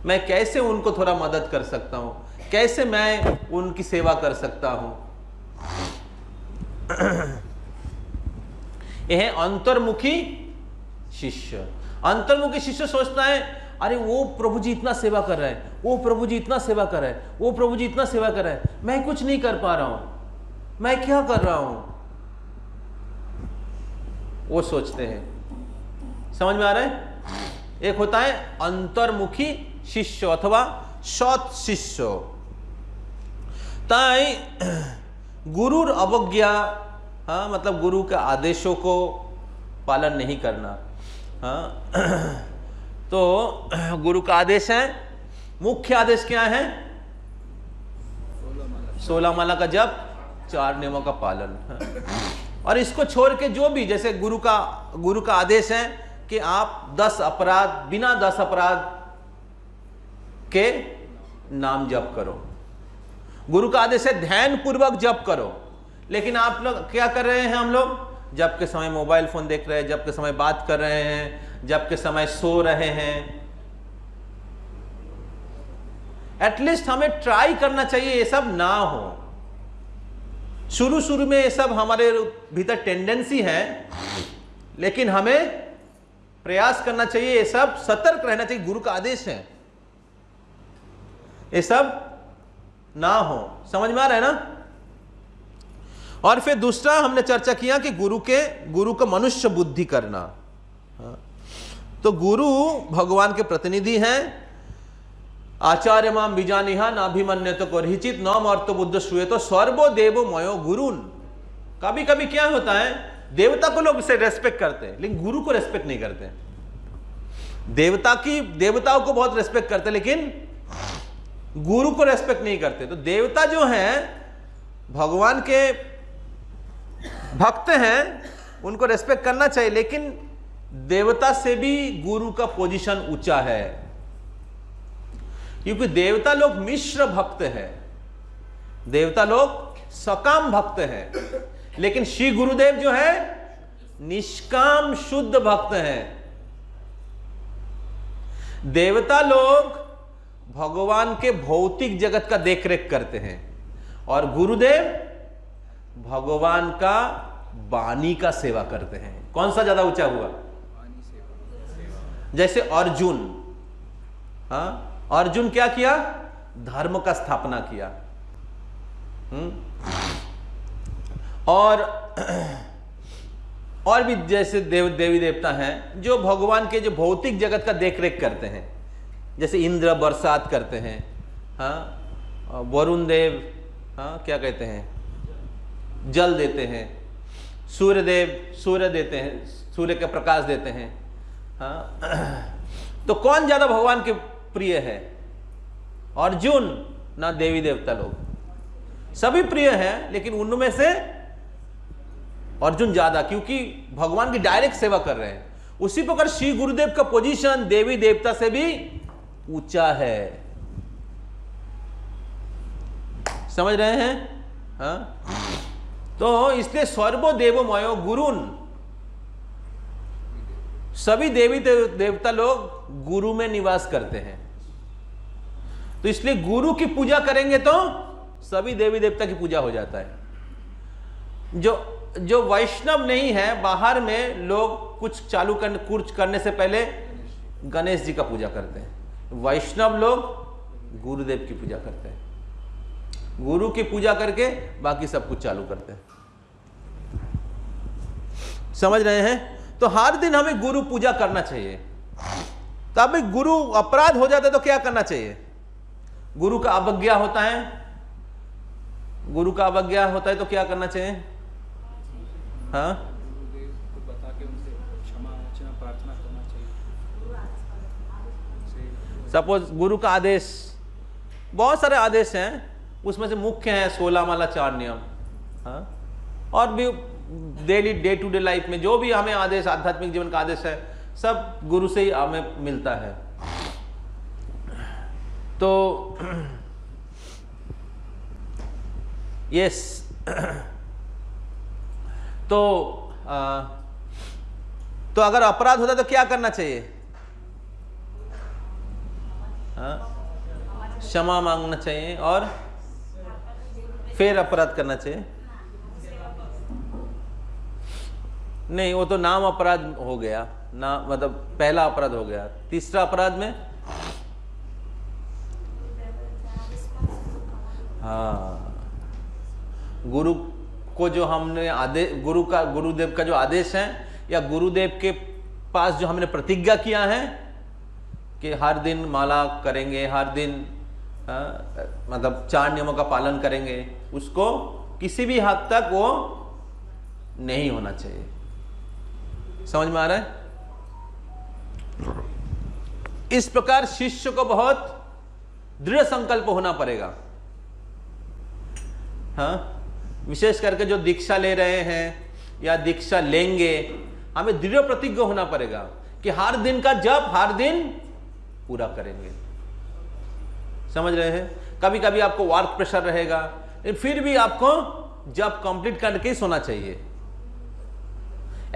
मैं कैसे उनको थोड़ा मदद कर सकता हूं, कैसे मैं उनकी सेवा कर सकता हूं। यह है अंतर्मुखी शिष्य। अंतर्मुखी शिष्य सोचता है अरे वो प्रभु जी इतना सेवा कर रहे हैं, वो प्रभु जी इतना सेवा कर रहे हैं, वो प्रभु जी इतना सेवा कर रहे हैं, मैं कुछ नहीं कर पा रहा हूं, मैं क्या कर रहा हूं, वो सोचते हैं। समझ में आ रहा है? एक होता है अंतर्मुखी शिष्य अथवा सৎ शिष्य। ताई गुरुर अवज्ञा, हाँ, मतलब गुरु के आदेशों को पालन नहीं करना। हाँ, तो गुरु का आदेश है, मुख्य आदेश क्या है? 16 माला का जप, 4 नियमों का पालन। हाँ। और इसको छोड़ के जो भी, जैसे गुरु का आदेश है कि आप 10 अपराध, बिना 10 अपराध के नाम जप करो। गुरु का आदेश है ध्यान पूर्वक जप करो, लेकिन आप लोग क्या कर रहे हैं? हम लोग जप के समय मोबाइल फोन देख रहे हैं, जप के समय बात कर रहे हैं, जप के समय सो रहे हैं। एटलीस्ट हमें ट्राई करना चाहिए ये सब ना हो। शुरू में ये सब हमारे भीतर टेंडेंसी है, लेकिन हमें प्रयास करना चाहिए, ये सब सतर्क रहना चाहिए। गुरु का आदेश है, ये सब ना हो। समझ में आ रहा है ना? और फिर दूसरा हमने चर्चा किया कि गुरु को मनुष्य बुद्धि करना। तो गुरु भगवान के प्रतिनिधि हैं। आचार्य माम बीजानिहा नाभिमन्यत करहिचित न मर्त बुद्ध श्रूयतो सर्वदेव मयो गुरुन। कभी कभी क्या होता है, देवता को लोग से रेस्पेक्ट करते हैं लेकिन गुरु को रेस्पेक्ट नहीं करते। देवताओं को बहुत रेस्पेक्ट करते हैं लेकिन गुरु को रेस्पेक्ट नहीं करते। तो देवता जो हैं भगवान के भक्त हैं, उनको रेस्पेक्ट करना चाहिए, लेकिन देवता से भी गुरु का पोजीशन ऊंचा है, क्योंकि देवता लोग मिश्र भक्त हैं, देवता लोग सकाम भक्त हैं, लेकिन श्री गुरुदेव जो है निष्काम शुद्ध भक्त हैं। देवता लोग भगवान के भौतिक जगत का देखरेख करते हैं और गुरुदेव भगवान का वाणी का सेवा करते हैं। कौन सा ज्यादा ऊंचा हुआ? जैसे अर्जुन, हाँ, अर्जुन क्या किया? धर्म का स्थापना किया। और भी जैसे देवी देवता हैं जो भगवान के जो भौतिक जगत का देखरेख करते हैं, जैसे इंद्र बरसात करते हैं, हाँ, वरुण देव, हाँ, क्या कहते हैं, जल देते हैं, सूर्यदेव सूर्य देते हैं, सूर्य का प्रकाश देते हैं, हाँ। तो कौन ज्यादा भगवान के प्रिय है? अर्जुन ना देवी देवता लोग? सभी प्रिय हैं, लेकिन उनमें से अर्जुन ज्यादा, क्योंकि भगवान की डायरेक्ट सेवा कर रहे हैं। उसी प्रकार श्री गुरुदेव का पोजीशन देवी देवता से भी ऊंचा है। समझ रहे हैं? हाँ? तो इसलिए सर्वदेवमयो गुरुन, सभी देवी देवता लोग गुरु में निवास करते हैं। तो इसलिए गुरु की पूजा करेंगे तो सभी देवी देवता की पूजा हो जाता है। जो वैष्णव नहीं है, बाहर में लोग कुछ करने से पहले गणेश जी का पूजा करते हैं। वैष्णव लोग गुरुदेव की पूजा करते हैं, गुरु की पूजा करके बाकी सब कुछ चालू करते हैं। समझ रहे हैं? तो हर दिन हमें गुरु पूजा करना चाहिए। तो अब गुरु अपराध हो जाता है तो क्या करना चाहिए? गुरु का अवज्ञा होता है, गुरु का अवज्ञा होता है तो क्या करना चाहिए? हाँ, बता के उनसे क्षमा याचना प्रार्थना करना चाहिए। सपोज गुरु का आदेश, बहुत सारे आदेश हैं, उसमें से मुख्य है 16 माला 4 नियम, हाँ, और भी daily day to day life में जो भी हमें आदेश, आध्यात्मिक जीवन का आदेश है, सब गुरु से ही हमें मिलता है। तो यस, तो अगर अपराध होता तो क्या करना चाहिए? क्षमा मांगना चाहिए और फिर अपराध करना चाहिए। नहीं, वो तो नाम अपराध हो गया ना, मतलब पहला अपराध हो गया। तीसरा अपराध में हाँ, गुरु को जो हमने आदेश, गुरुदेव का जो आदेश है, या गुरुदेव के पास जो हमने प्रतिज्ञा किया है कि हर दिन माला करेंगे, हर दिन मतलब 4 नियमों का पालन करेंगे, उसको किसी भी हद तक वो नहीं होना चाहिए। समझ में आ रहा है? इस प्रकार शिष्य को बहुत दृढ़ संकल्प होना पड़ेगा। हाँ, विशेष करके जो दीक्षा ले रहे हैं या दीक्षा लेंगे, हमें दृढ़ प्रतिज्ञ होना पड़ेगा कि हर दिन का जप हर दिन पूरा करेंगे। समझ रहे हैं? कभी कभी आपको वर्क प्रेशर रहेगा, लेकिन फिर भी आपको जप कंप्लीट करके ही सोना चाहिए।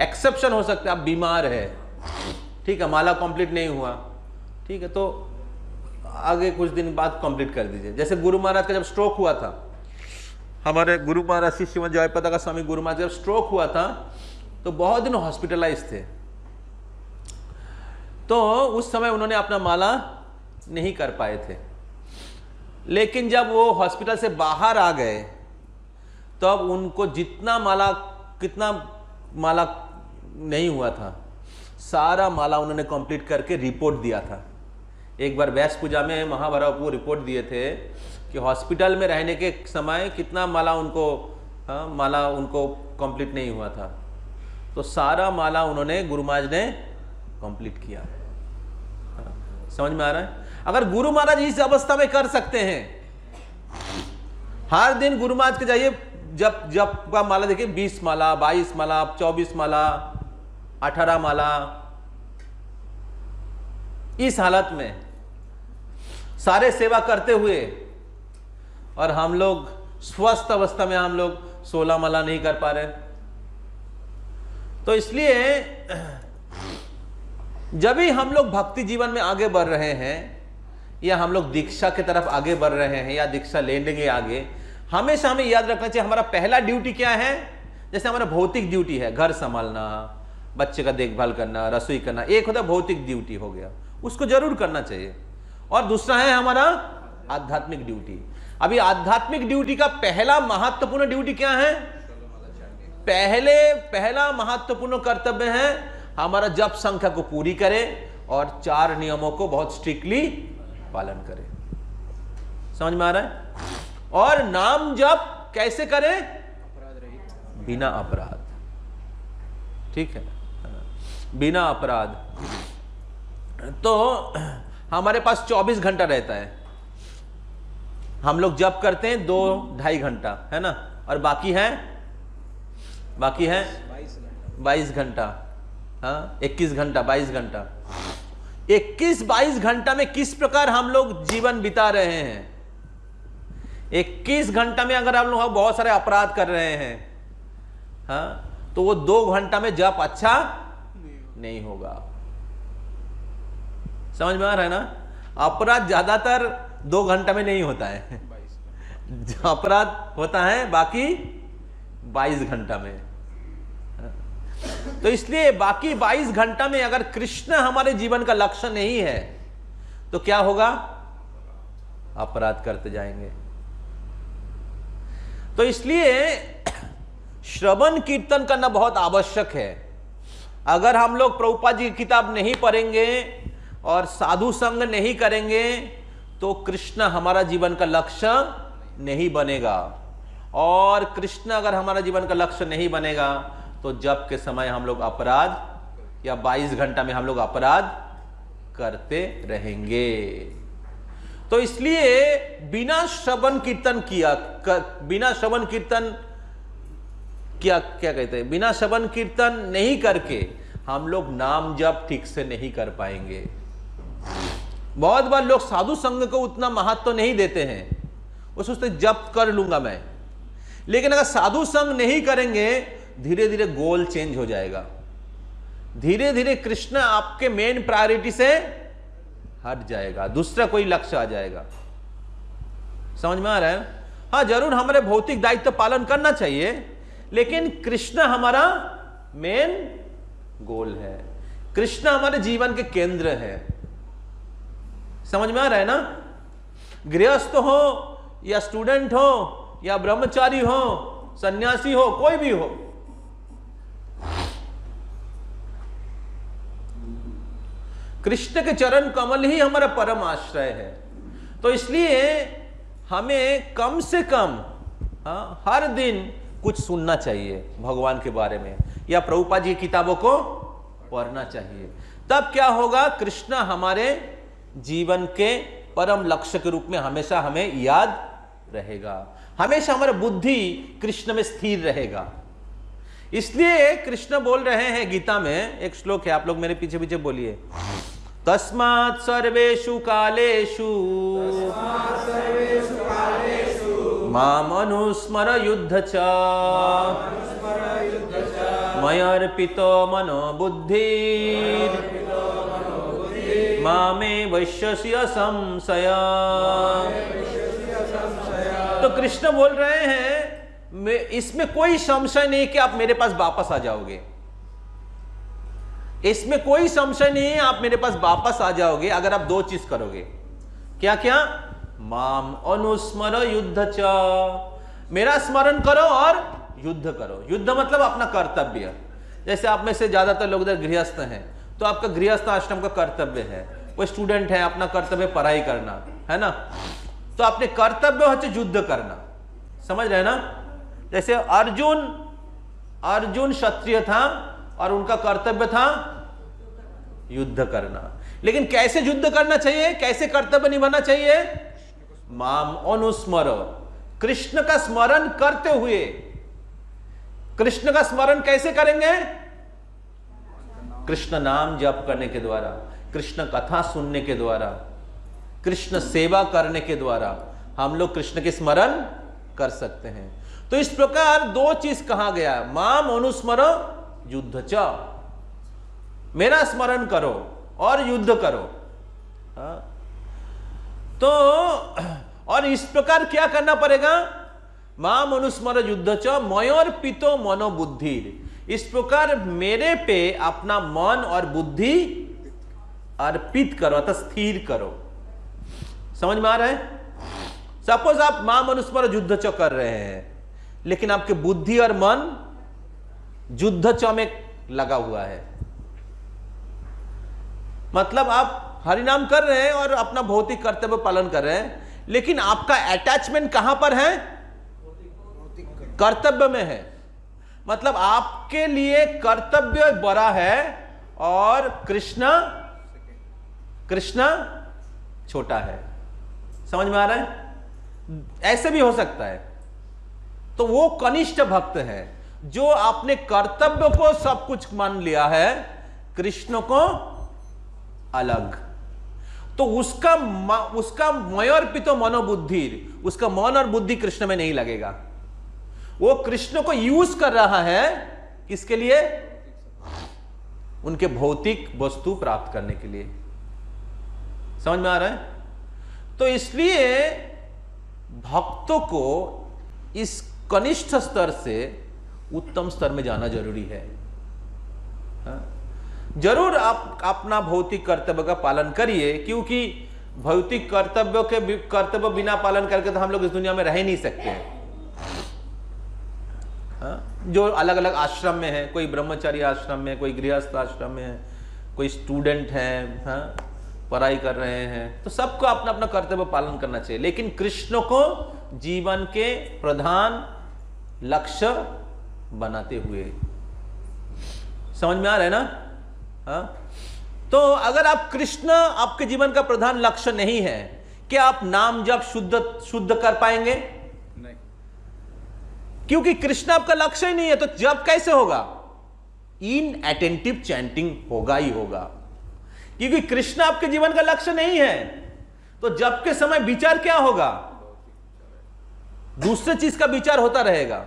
एक्सेप्शन हो सकता है, आप बीमार है, ठीक है, माला कंप्लीट नहीं हुआ, ठीक है, तो आगे कुछ दिन बाद कंप्लीट कर दीजिए। जैसे गुरु महाराज का जब स्ट्रोक हुआ था, हमारे गुरु महाराज श्री श्रीमद जयपताका स्वामी गुरु महाराज जब स्ट्रोक हुआ था तो बहुत दिन हॉस्पिटलाइज थे। तो उस समय उन्होंने अपना माला नहीं कर पाए थे, लेकिन जब वो हॉस्पिटल से बाहर आ गए तब तो उनको कितना माला नहीं हुआ था, सारा माला उन्होंने कंप्लीट करके रिपोर्ट दिया था। एक बार व्यास पूजा में महाभारत को रिपोर्ट दिए थे कि हॉस्पिटल में रहने के समय कितना माला उनको कंप्लीट नहीं हुआ था। तो सारा माला उन्होंने गुरु महाराज ने कंप्लीट किया। समझ में आ रहा है? अगर गुरु महाराज इस अवस्था में कर सकते हैं, हर दिन गुरु महाराज के जाइए, जब का माला देखिए, 20 माला, 22 माला, 24 माला, 18 माला, इस हालत में सारे सेवा करते हुए, और हम लोग स्वस्थ अवस्था में हम लोग 16 माला नहीं कर पा रहे। तो इसलिए जब भी हम लोग भक्ति जीवन में आगे बढ़ रहे हैं, या हम लोग दीक्षा की तरफ आगे बढ़ रहे हैं, या दीक्षा ले लेंगे आगे, हमेशा हमें याद रखना चाहिए हमारा पहला ड्यूटी क्या है। जैसे हमारा भौतिक ड्यूटी है, घर संभालना, बच्चे का देखभाल करना, रसोई करना, एक होता है भौतिक ड्यूटी हो गया, उसको जरूर करना चाहिए। और दूसरा है हमारा आध्यात्मिक ड्यूटी। अभी आध्यात्मिक ड्यूटी का पहला महत्वपूर्ण ड्यूटी क्या है? पहला महत्वपूर्ण कर्तव्य है हमारा जप संख्या को पूरी करें और 4 नियमों को बहुत स्ट्रिक्टली पालन करें। समझ में आ रहा है? और नाम जप कैसे करें? अपराध रहित, बिना अपराध। ठीक है, बिना अपराध। तो हमारे पास 24 घंटा रहता है, हम लोग जप करते हैं 2-2.5 घंटा, है ना, और बाकी है 22 घंटा, हाँ 21 घंटा, 22 घंटा। 21-22 घंटा में किस प्रकार हम लोग जीवन बिता रहे हैं? 21 घंटा में अगर हम लोग बहुत सारे अपराध कर रहे हैं, हाँ, तो वो 2 घंटा में जप अच्छा नहीं होगा। समझ में आ रहा है ना? अपराध ज्यादातर 2 घंटा में नहीं होता है, अपराध होता है बाकी 22 घंटा में। तो इसलिए बाकी 22 घंटा में अगर कृष्ण हमारे जीवन का लक्ष्य नहीं है तो क्या होगा? अपराध करते जाएंगे। तो इसलिए श्रवण कीर्तन करना बहुत आवश्यक है। अगर हम लोग प्रभुपाद जी की किताब नहीं पढ़ेंगे और साधु संग नहीं करेंगे तो कृष्ण हमारा जीवन का लक्ष्य नहीं बनेगा। और कृष्ण अगर हमारा जीवन का लक्ष्य नहीं बनेगा तो जब के समय हम लोग अपराध या 22 घंटा में हम लोग अपराध करते रहेंगे। तो इसलिए बिना श्रवण कीर्तन क्या कहते हैं, बिना श्रवण कीर्तन नहीं करके हम लोग नाम जप ठीक से नहीं कर पाएंगे। बहुत बार लोग साधु संघ को उतना महत्व नहीं देते हैं, वो सोचते जप कर लूंगा मैं, लेकिन अगर साधु संघ नहीं करेंगे धीरे धीरे गोल चेंज हो जाएगा। धीरे धीरे कृष्ण आपके मेन प्रायोरिटी से हट जाएगा, दूसरा कोई लक्ष्य आ जाएगा। समझ में आ रहा है? हाँ, जरूर हमारे भौतिक दायित्व पालन करना चाहिए, लेकिन कृष्ण हमारा मेन गोल है, कृष्ण हमारे जीवन के केंद्र है। समझ में आ रहा है ना? गृहस्थ हो या स्टूडेंट हो या ब्रह्मचारी हो, सन्यासी हो, कोई भी हो, कृष्ण के चरण कमल ही हमारा परम आश्रय है। तो इसलिए हमें कम से कम हर दिन कुछ सुनना चाहिए भगवान के बारे में, या प्रभुपाद जी की किताबों को पढ़ना चाहिए। तब क्या होगा? कृष्ण हमारे जीवन के परम लक्ष्य के रूप में हमेशा हमें याद रहेगा, हमेशा हमारा बुद्धि कृष्ण में स्थिर रहेगा। इसलिए कृष्ण बोल रहे हैं गीता में, एक श्लोक है, आप लोग मेरे पीछे पीछे बोलिए। तस्मात् सर्वेषु कालेषु माम अनुस्मर युद्ध च मयर्पितो मनो बुद्धिर् मामे वैश्यस्य संशय। तो कृष्ण बोल रहे हैं इसमें कोई संशय नहीं कि आप मेरे पास वापस आ जाओगे, इसमें कोई संशय नहीं है आप मेरे पास वापस आ जाओगे अगर आप 2 चीज करोगे। क्या क्या? माम अनुस्मर युद्ध च, मेरा स्मरण करो और युद्ध करो। युद्ध मतलब अपना कर्तव्य। जैसे आप में से ज्यादातर लोग इधर गृहस्थ हैं, तो आपका गृहस्थ आश्रम का कर्तव्य है। कोई स्टूडेंट है, अपना कर्तव्य पढ़ाई करना है ना, तो अपने कर्तव्य होते युद्ध करना। समझ रहे ना? जैसे अर्जुन क्षत्रिय था और उनका कर्तव्य था युद्ध करना, लेकिन कैसे युद्ध करना चाहिए, कैसे कर्तव्य निभाना चाहिए? माम अनुस्मर, कृष्ण का स्मरण करते हुए। कृष्ण का स्मरण कैसे करेंगे? कृष्ण नाम जप करने के द्वारा, कृष्ण कथा सुनने के द्वारा, कृष्ण सेवा करने के द्वारा हम लोग कृष्ण के स्मरण कर सकते हैं। तो इस प्रकार 2 चीज कहा गया, माम अनुस्मर युद्ध च, मेरा स्मरण करो और युद्ध करो। तो और इस प्रकार क्या करना पड़ेगा? माम अनुस्मर युद्ध च मयोर्पितो मनो बुद्धिर, इस प्रकार मेरे पे अपना मन और बुद्धि अर्पित करो अर्थात स्थिर करो। समझ में आ रहा है? सपोज आप मां मनुस्मर युद्ध च कर रहे हैं, लेकिन आपके बुद्धि और मन युद्ध च में लगा हुआ है, मतलब आप हरिनाम कर रहे हैं और अपना भौतिक कर्तव्य पालन कर रहे हैं, लेकिन आपका अटैचमेंट कहां पर है? कर्तव्य में है। मतलब आपके लिए कर्तव्य बड़ा है और कृष्ण छोटा है। समझ में आ रहा है? ऐसे भी हो सकता है। तो वो कनिष्ठ भक्त है जो आपने कर्तव्य को सब कुछ मान लिया है, कृष्ण को अलग। तो उसका मयोर्पितो मनोबुद्धि, उसका मन और बुद्धि कृष्ण में नहीं लगेगा। वो कृष्ण को यूज कर रहा है किसके लिए? उनके भौतिक वस्तु प्राप्त करने के लिए। समझ में आ रहा है? तो इसलिए भक्तों को इस कनिष्ठ स्तर से उत्तम स्तर में जाना जरूरी है। जरूर आप अपना भौतिक कर्तव्य का पालन करिए, क्योंकि भौतिक कर्तव्य बिना पालन करके तो हम लोग इस दुनिया में रह ही नहीं सकते हैं। जो अलग अलग आश्रम में है, कोई ब्रह्मचारी आश्रम में, कोई गृहस्थ आश्रम में है, कोई स्टूडेंट है, पढ़ाई कर रहे हैं, तो सबको अपना अपना कर्तव्य पालन करना चाहिए, लेकिन कृष्ण को जीवन के प्रधान लक्ष्य बनाते हुए। समझ में आ रहा है ना? तो अगर आप कृष्ण आपके जीवन का प्रधान लक्ष्य नहीं है, क्या आप नाम जप शुद्ध कर पाएंगे? नहीं, क्योंकि कृष्ण आपका लक्ष्य ही नहीं है, तो जप कैसे होगा? इन अटेंटिव चैंटिंग होगा ही होगा, क्योंकि कृष्ण आपके जीवन का लक्ष्य नहीं है। तो जप के समय विचार क्या होगा? दूसरे चीज का विचार होता रहेगा,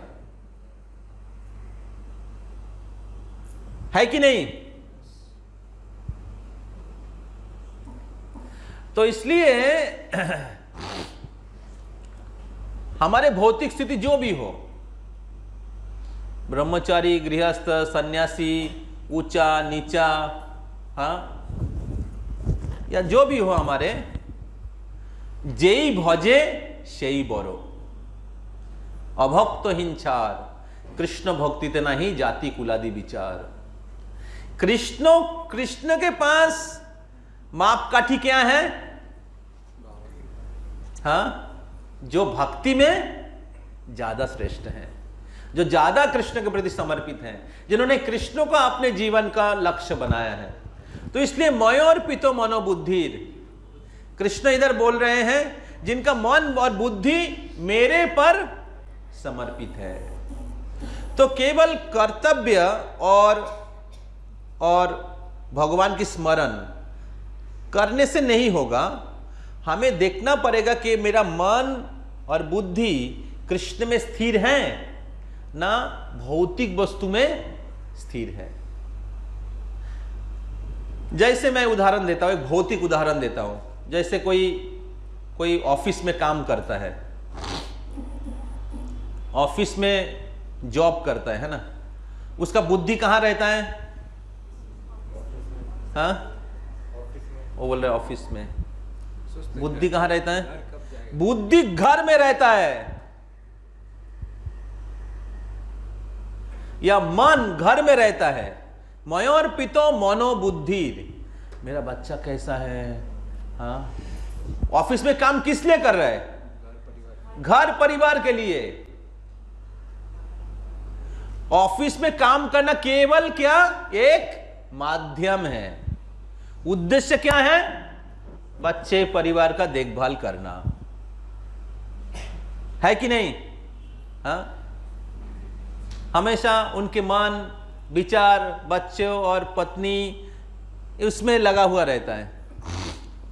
है कि नहीं? तो इसलिए हमारे भौतिक स्थिति जो भी हो, ब्रह्मचारी, गृहस्थ, सन्यासी, ऊंचा नीचा, या जो भी हो, हमारे जेई भजे सेई बरो, अभक्त हिंसार, कृष्ण भक्ति ते नहीं जाति कुलादि विचार। कृष्ण के पास मापकाठी क्या है? जो भक्ति में ज्यादा श्रेष्ठ हैं, जो ज्यादा कृष्ण के प्रति समर्पित हैं, जिन्होंने कृष्ण को अपने जीवन का लक्ष्य बनाया है। तो इसलिए मयोर्पितो मनोबुद्धि, कृष्ण इधर बोल रहे हैं जिनका मन और बुद्धि मेरे पर समर्पित है। तो केवल कर्तव्य और भगवान की स्मरण करने से नहीं होगा, हमें देखना पड़ेगा कि मेरा मन और बुद्धि कृष्ण में स्थिर है ना भौतिक वस्तु में स्थिर है। जैसे मैं उदाहरण देता हूं, एक भौतिक उदाहरण देता हूं। जैसे कोई ऑफिस में काम करता है, ऑफिस में जॉब करता है ना, उसका बुद्धि कहां रहता है? वो बोल रहे ऑफिस में, बुद्धि कहां रहता है? बुद्धि घर में रहता है, या मन घर में रहता है। मयोर्पितो मनोबुद्धि, मेरा बच्चा कैसा है? ऑफिस में काम किस लिए कर रहा है? घर परिवार के लिए। ऑफिस में काम करना केवल क्या एक माध्यम है, उद्देश्य क्या है? बच्चे परिवार का देखभाल करना, है कि नहीं? हमेशा उनके मन, विचार, बच्चों और पत्नी उसमें लगा हुआ रहता है।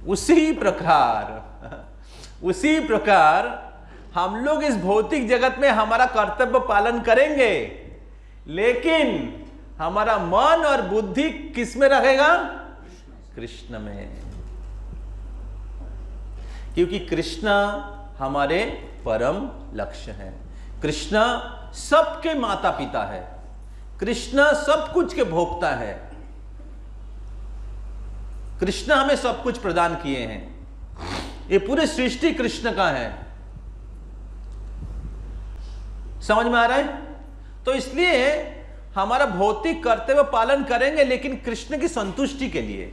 उसी प्रकार हम लोग इस भौतिक जगत में हमारा कर्तव्य पालन करेंगे, लेकिन हमारा मन और बुद्धि किस में रहेगा? कृष्ण में। क्योंकि कृष्ण हमारे परम लक्ष्य हैं। कृष्ण सबके माता पिता है, कृष्ण सब कुछ के भोक्ता है, कृष्ण हमें सब कुछ प्रदान किए हैं। ये पूरी सृष्टि कृष्ण का है। समझ में आ रहा है? तो इसलिए हमारा भौतिक कर्तव्य पालन करेंगे, लेकिन कृष्ण की संतुष्टि के लिए।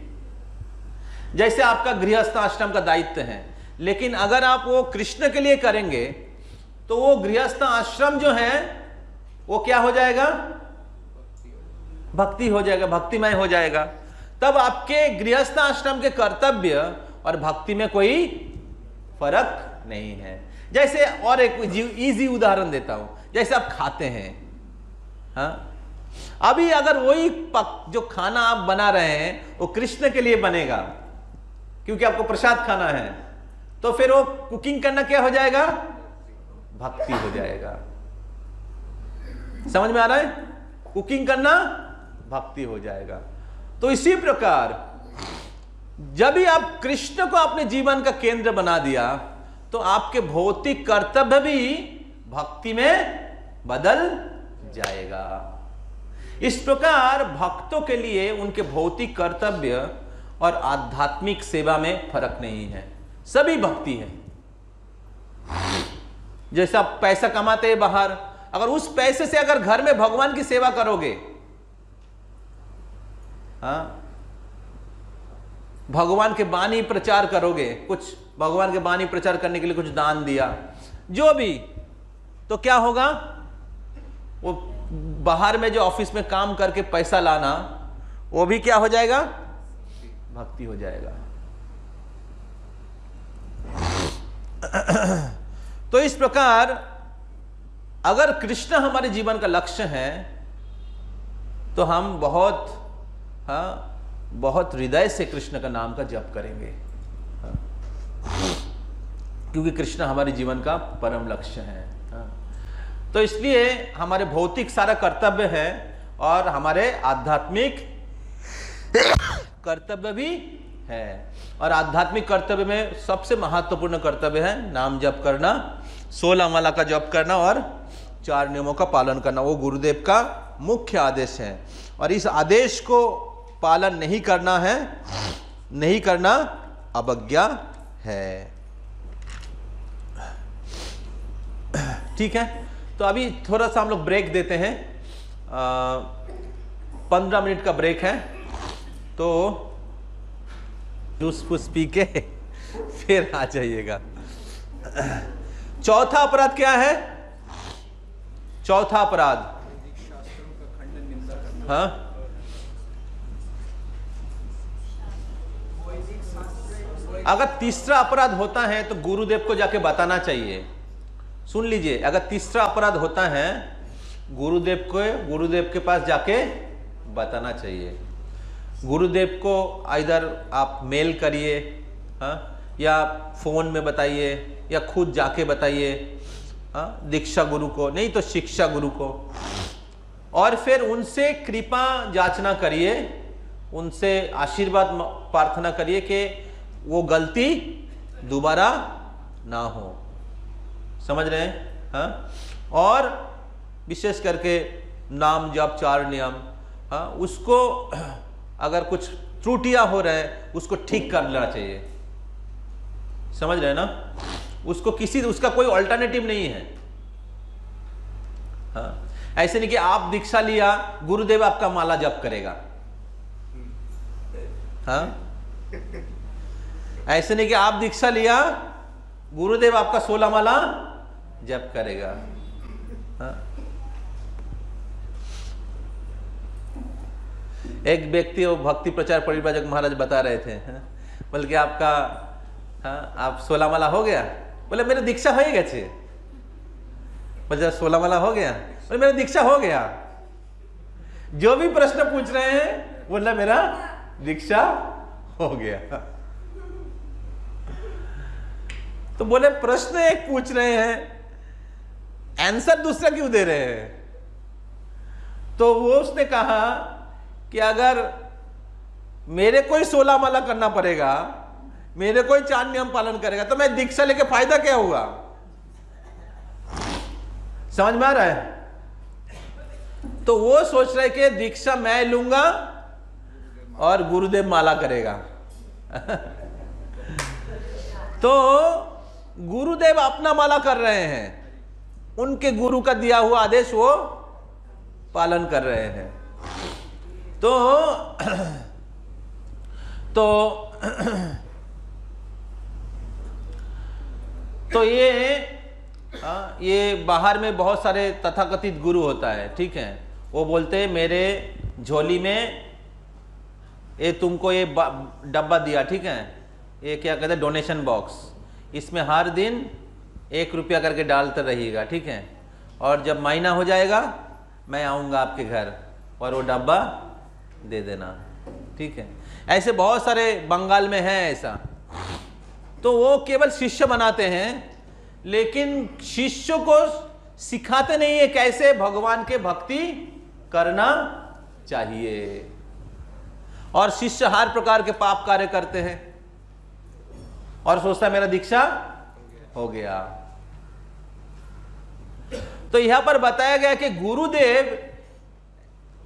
जैसे आपका गृहस्थ आश्रम का दायित्व है, लेकिन अगर आप वो कृष्ण के लिए करेंगे तो वो गृहस्थ आश्रम जो है वो क्या हो जाएगा? भक्ति हो जाएगा, भक्तिमय हो जाएगा। तब आपके गृहस्थ आश्रम के कर्तव्य और भक्ति में कोई फर्क नहीं है। जैसे और एक इजी उदाहरण देता हूं, जैसे आप खाते हैं, हाँ, अभी अगर वही जो खाना आप बना रहे हैं वो कृष्ण के लिए बनेगा, क्योंकि आपको प्रसाद खाना है, तो फिर वो कुकिंग करना क्या हो जाएगा? भक्ति हो जाएगा। समझ में आ रहा है? कुकिंग करना भक्ति हो जाएगा। तो इसी प्रकार जब भी आप कृष्ण को अपने जीवन का केंद्र बना दिया तो आपके भौतिक कर्तव्य भी भक्ति में बदल जाएगा। इस प्रकार भक्तों के लिए उनके भौतिक कर्तव्य और आध्यात्मिक सेवा में फर्क नहीं है, सभी भक्ति है। जैसे आप पैसा कमाते हैं बाहर, अगर उस पैसे से अगर घर में भगवान की सेवा करोगे, हाँ, भगवान के बानी प्रचार करोगे, कुछ भगवान के बानी प्रचार करने के लिए कुछ दान दिया, जो भी, तो क्या होगा? वो बाहर में जो ऑफिस में काम करके पैसा लाना, वो भी क्या हो जाएगा? भक्ति हो जाएगा। तो इस प्रकार अगर कृष्ण हमारे जीवन का लक्ष्य है तो हम बहुत, हाँ, बहुत हृदय से कृष्ण का नाम का जप करेंगे, हाँ, क्योंकि कृष्ण हमारे जीवन का परम लक्ष्य है, हाँ। तो इसलिए हमारे भौतिक सारा कर्तव्य है और हमारे आध्यात्मिक कर्तव्य भी है। और आध्यात्मिक कर्तव्य में सबसे महत्वपूर्ण कर्तव्य है नाम जप करना, 16 माला का जप करना और 4 नियमों का पालन करना। वो गुरुदेव का मुख्य आदेश है, और इस आदेश को पालन नहीं करना है, नहीं करना अवज्ञा है। ठीक है, तो अभी थोड़ा सा हम लोग ब्रेक देते हैं, 15 मिनट का ब्रेक है, तो जूस फूस पी के फिर आ जाइएगा। चौथा अपराध क्या है? चौथा अपराध, हाँ, अगर तीसरा अपराध होता है तो गुरुदेव को जाके बताना चाहिए। सुन लीजिए, अगर तीसरा अपराध होता है गुरुदेव के पास जाके बताना चाहिए। गुरुदेव को इधर आप मेल करिए, हाँ, या फोन में बताइए, या खुद जाके बताइए, हाँ, दीक्षा गुरु को, नहीं तो शिक्षा गुरु को, और फिर उनसे कृपा याचना करिए, उनसे आशीर्वाद प्रार्थना करिए कि वो गलती दोबारा ना हो। समझ रहे हैं? हाँ, और विशेष करके नाम जप 4 नियम, हाँ, उसको अगर कुछ त्रुटियां हो रहे हैं उसको ठीक कर लेना चाहिए। समझ रहे हैं ना? उसका कोई अल्टरनेटिव नहीं है, हाँ। ऐसे नहीं कि आप दीक्षा लिया, गुरुदेव आपका माला जप करेगा, हाँ। ऐसे नहीं कि आप दीक्षा लिया, गुरुदेव आपका 16 माला जप करेगा, हाँ। एक व्यक्ति वो भक्ति प्रचार परिव्राजक महाराज बता रहे थे, हाँ? बल्कि आपका, हाँ, आप 16 माला हो गया? बोले मेरा दीक्षा हो गया छे। बोले 16 माला हो गया? बोले मेरा दीक्षा हो गया। जो भी प्रश्न पूछ रहे हैं बोला मेरा दीक्षा हो गया। तो बोले प्रश्न एक पूछ रहे हैं, आंसर दूसरा क्यों दे रहे हैं? तो वो उसने कहा कि अगर मेरे कोई 16 माला करना पड़ेगा, मेरे कोई 4 नियम पालन करेगा, तो मैं दीक्षा लेके फायदा क्या हुआ? समझ में आ रहा है? तो वो सोच रहे कि दीक्षा मैं लूंगा और गुरुदेव माला करेगा। तो गुरुदेव अपना माला कर रहे हैं, उनके गुरु का दिया हुआ आदेश वो पालन कर रहे हैं। तो ये बाहर में बहुत सारे तथाकथित गुरु होता है, ठीक है, वो बोलते हैं मेरे झोली में ये तुमको ये डब्बा दिया, ठीक है, ये क्या कहते हैं डोनेशन बॉक्स, इसमें हर दिन 1 रुपया करके डालते रहिएगा, ठीक है, और जब महीना हो जाएगा मैं आऊँगा आपके घर और वो डब्बा दे देना, ठीक है। ऐसे बहुत सारे बंगाल में है ऐसा। तो वो केवल शिष्य बनाते हैं, लेकिन शिष्य को सिखाते नहीं है कैसे भगवान के भक्ति करना चाहिए। और शिष्य हर प्रकार के पाप कार्य करते हैं और सोचता है मेरा दीक्षा हो गया। तो यहां पर बताया गया कि गुरुदेव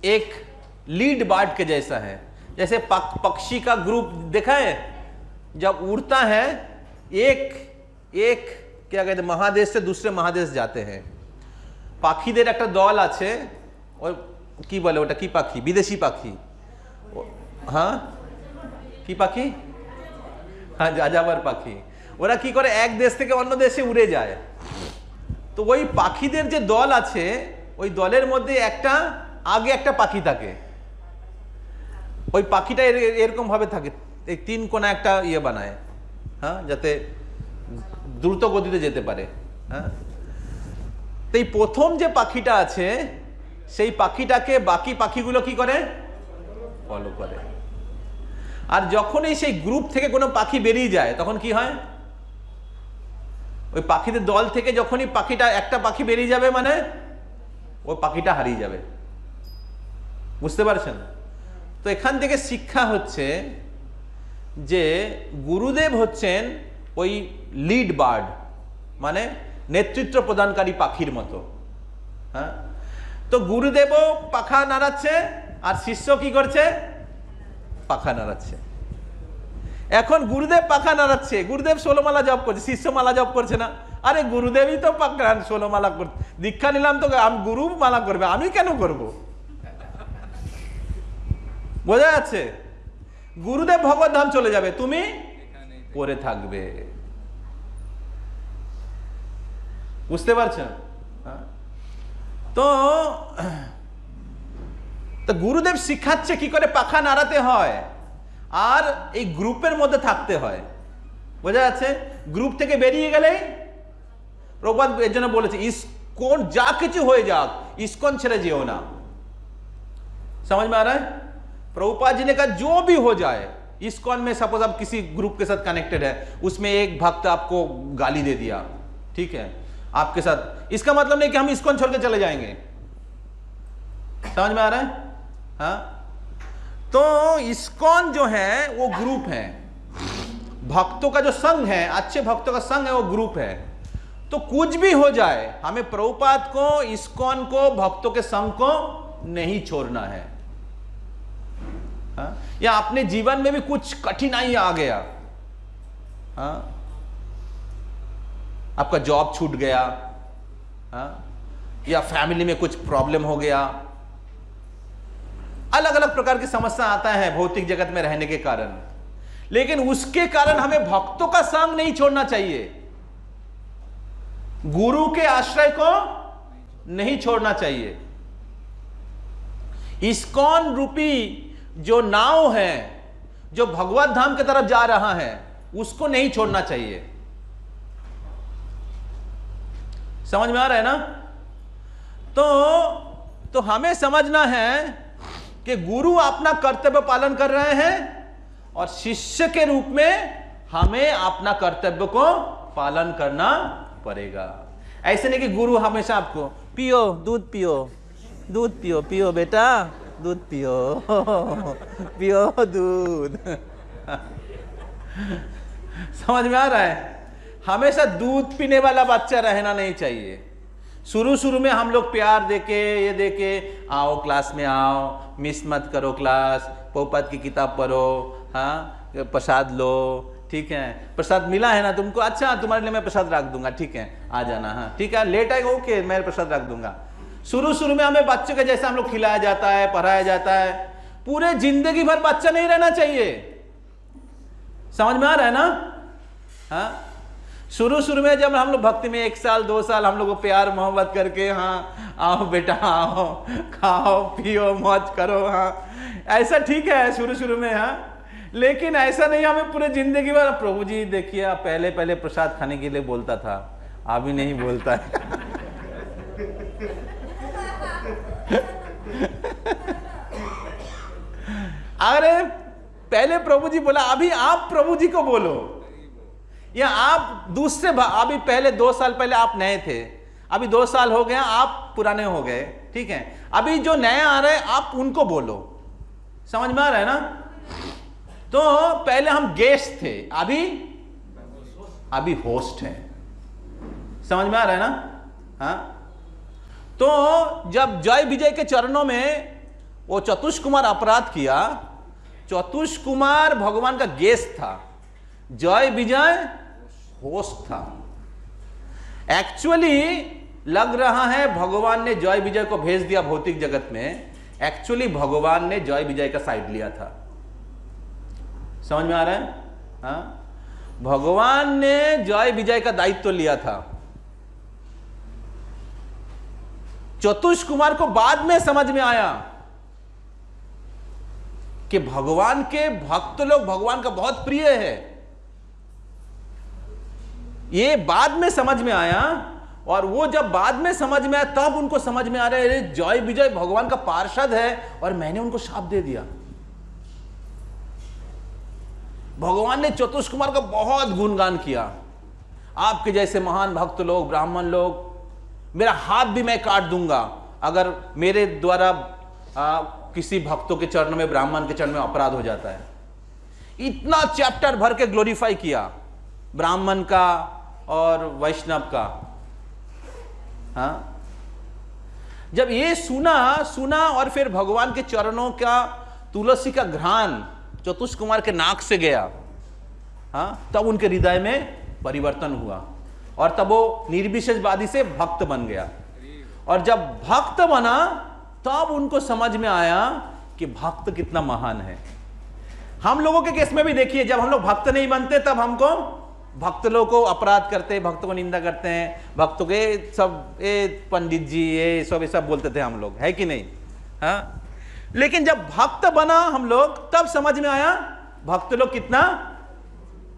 एक लीड बार्ड के जैसा है। जैसे पक्षी का ग्रुप देखा है, जब उड़ता है एक क्या कहते महादेश से दूसरे महादेश जाते हैं, পাখিদের একটা দল আছে, और কি বলে ওটা কি পাখি, বিদেশি পাখি, হ্যাঁ কি পাখি, হ্যাঁ যাযাবর পাখি। ওরা কি করে এক দেশ থেকে অন্য দেশে উড়ে যায়। তো ওই পাখিদের যে দল আছে ওই দলের মধ্যে একটা আগে একটা পাখি থাকে, ওই পাখিটা এরকম ভাবে থাকে, এই 3 কোণা একটা ইয়ে বানায়, হ্যাঁ, যাতে দ্রুত গতিতে যেতে পারে, হ্যাঁ। তো এই প্রথম যে পাখিটা আছে সেই পাখিটাকে বাকি পাখিগুলো কি করে ফলো করে। আর যখনই সেই গ্রুপ থেকে কোনো পাখি বেরিয়ে যায় তখন কি হয়, ওই পাখিদের দল থেকে যখনই পাখিটা একটা পাখি বেরিয়ে যাবে মানে ওই পাখিটা হারিয়ে যাবে। বুঝতে পারছেন? তো এখান থেকে শিক্ষা হচ্ছে যে গুরুদেব হচ্ছেন ওই লিড বার্ড, মানে নেতৃত্ব প্রদানকারী পাখির মতো, হ্যাঁ। তো গুরুদেবও পাখা নাড়াচ্ছে আর শিষ্য কি করছে, পাখা নাড়াচ্ছে। এখন গুরুদেব পাখা নাড়াচ্ছে, গুরুদেব 16 মালা জপ করছে, শিষ্য মালা জপ করছে না। আরে গুরুদেবই তো 16 মালা করছে, দীক্ষা নিলাম তো আমি, গুরু মালা করবে, আমি কেন করব? বোঝা যাচ্ছে? গুরুদেব ভগবত ধাম চলে যাবে, তুমি পড়ে থাকবে। বুঝতে পারছেন? তো গুরুদেব শিখাচ্ছে কি করে পাখা নাড়াতে হয় আর এই গ্রুপের মধ্যে থাকতে হয়। বোঝা যাচ্ছে? গ্রুপ থেকে বেরিয়ে গেলেই প্রভুপাদ এর জন্য বলেছে ইসকন যা কিছু হয়ে যাক ইসকন ছেড়ে যেও না। समझ में आ रहा है? प्रभुपाद जी ने कहा जो भी हो जाए, इस्कॉन में सपोज आप किसी ग्रुप के साथ कनेक्टेड है, उसमें एक भक्त आपको गाली दे दिया, ठीक है, आपके साथ, इसका मतलब नहीं कि हम इस्कॉन छोड़ के चले जाएंगे। समझ में आ रहा है? हाँ, तो इस्कॉन जो है वो ग्रुप है, भक्तों का जो संघ है, अच्छे भक्तों का संघ है, वो ग्रुप है। तो कुछ भी हो जाए हमें प्रभुपाद को, इस्कॉन को, भक्तों के संघ को नहीं छोड़ना है। हाँ? या अपने जीवन में भी कुछ कठिनाई आ गया, हाँ? आपका जॉब छूट गया, हाँ? या फैमिली में कुछ प्रॉब्लम हो गया, अलग अलग प्रकार की समस्या आता है भौतिक जगत में रहने के कारण, लेकिन उसके कारण हमें भक्तों का संग नहीं छोड़ना चाहिए, गुरु के आश्रय को नहीं छोड़ना चाहिए। इस्कॉन रूपी जो नाव है, जो भगवत धाम की तरफ जा रहा है, उसको नहीं छोड़ना चाहिए। समझ में आ रहा है ना? तो हमें समझना है कि गुरु अपना कर्तव्य पालन कर रहे हैं और शिष्य के रूप में हमें अपना कर्तव्य को पालन करना पड़ेगा। ऐसे नहीं कि गुरु हमेशा आपको पियो दूध पियो, दूध पियो, पियो बेटा दूध पियो, पियो दूध। समझ में आ रहा है? हमेशा दूध पीने वाला बच्चा रहना नहीं चाहिए। शुरू शुरू में हम लोग प्यार देके, ये देके, आओ क्लास में आओ, मिस मत करो क्लास, प्रभुपाद की किताब पढ़ो, हाँ, प्रसाद लो, ठीक है, प्रसाद मिला है ना तुमको, अच्छा तुम्हारे लिए मैं प्रसाद रख दूंगा, ठीक है आ जाना, हाँ ठीक है, लेट आएगा, ओके मैं प्रसाद रख दूंगा। शुरू शुरू में हमें बच्चों के जैसा हम लोग खिलाया जाता है, पढ़ाया जाता है, पूरे जिंदगी भर बच्चा नहीं रहना चाहिए। समझ में आ रहा है ना? हाँ, शुरू शुरू में जब हम लोग भक्ति में 1 साल 2 साल हम लोग को प्यार मोहब्बत करके, हाँ आओ बेटा आओ, खाओ पियो मौज करो, हाँ ऐसा ठीक है शुरू शुरू में, हाँ लेकिन ऐसा नहीं हमें पूरे जिंदगी भर। प्रभु जी देखिए आप पहले पहले प्रसाद खाने के लिए बोलता था, अभी नहीं बोलता है। अरे पहले प्रभु जी बोला, अभी आप प्रभु जी को बोलो, या आप दूसरे अभी पहले 2 साल पहले आप नए थे, अभी 2 साल हो गए आप पुराने हो गए, ठीक है, अभी जो नए आ रहे हैं आप उनको बोलो। समझ में आ रहा है ना? तो पहले हम गेस्ट थे, अभी होस्ट हैं। समझ में आ रहा है ना? हाँ, तो जब जय विजय के चरणों में वो चतुष कुमार अपराध किया, चतुष कुमार भगवान का गेस्ट था, जय विजय होस्ट था। एक्चुअली लग रहा है भगवान ने जय विजय को भेज दिया भौतिक जगत में, एक्चुअली भगवान ने जय विजय का साइड लिया था। समझ में आ रहा है? हाँ, भगवान ने जय विजय का दायित्व लिया था। चतुष कुमार को बाद में समझ में आया कि भगवान के भक्त लोग भगवान का बहुत प्रिय है, ये बाद में समझ में आया। और वो जब बाद में समझ में आया तब उनको समझ में आ रहा है जय विजय भगवान का पार्षद है और मैंने उनको शाप दे दिया। भगवान ने चतुष कुमार का बहुत गुणगान किया, आपके जैसे महान भक्त लोग, ब्राह्मण लोग, मेरा हाथ भी मैं काट दूंगा अगर मेरे द्वारा किसी भक्तों के चरण में, ब्राह्मण के चरण में अपराध हो जाता है। इतना चैप्टर भर के ग्लोरीफाई किया ब्राह्मण का और वैष्णव का। हाँ, जब ये सुना और फिर भगवान के चरणों का तुलसी का घ्राण चतुष कुमार के नाक से गया, हाँ, तब उनके हृदय में परिवर्तन हुआ और तब वो निर्विशेषवादी से भक्त बन गया। और जब भक्त बना तब उनको समझ में आया कि भक्त कितना महान है। हम लोगों के केस में भी देखिए, जब हम लोग भक्त नहीं बनते तब हमको भक्त लोगों को अपराध करते हैं, भक्तों को निंदा करते हैं, भक्तों के सब पंडित जी ये सब बोलते थे हम लोग, है कि नहीं? हाँ, लेकिन जब भक्त बना हम लोग तब समझ में आया भक्त लोग कितना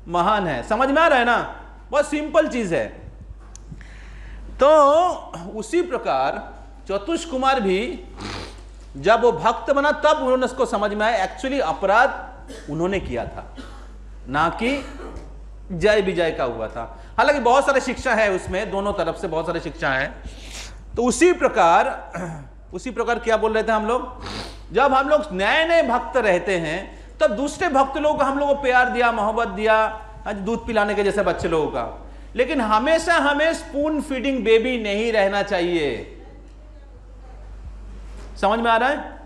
महान है। समझ में आ रहा है ना? बहुत सिंपल चीज है। तो उसी प्रकार चतुष कुमार भी जब वो भक्त बना तब उन्होंने उसको समझ में आया एक्चुअली अपराध उन्होंने किया था, ना कि जय विजय का हुआ था। हालांकि बहुत सारे शिक्षा है उसमें, दोनों तरफ से बहुत सारे शिक्षा है। तो उसी प्रकार क्या बोल रहे थे हम लोग, जब हम लोग नए नए भक्त रहते हैं तब दूसरे भक्त लोगों को हम लोगों को प्यार दिया, मोहब्बत दिया, दूध पिलाने के जैसे बच्चे लोगों का। लेकिन हमेशा हमें स्पून फीडिंग बेबी नहीं रहना चाहिए। समझ में आ रहा है?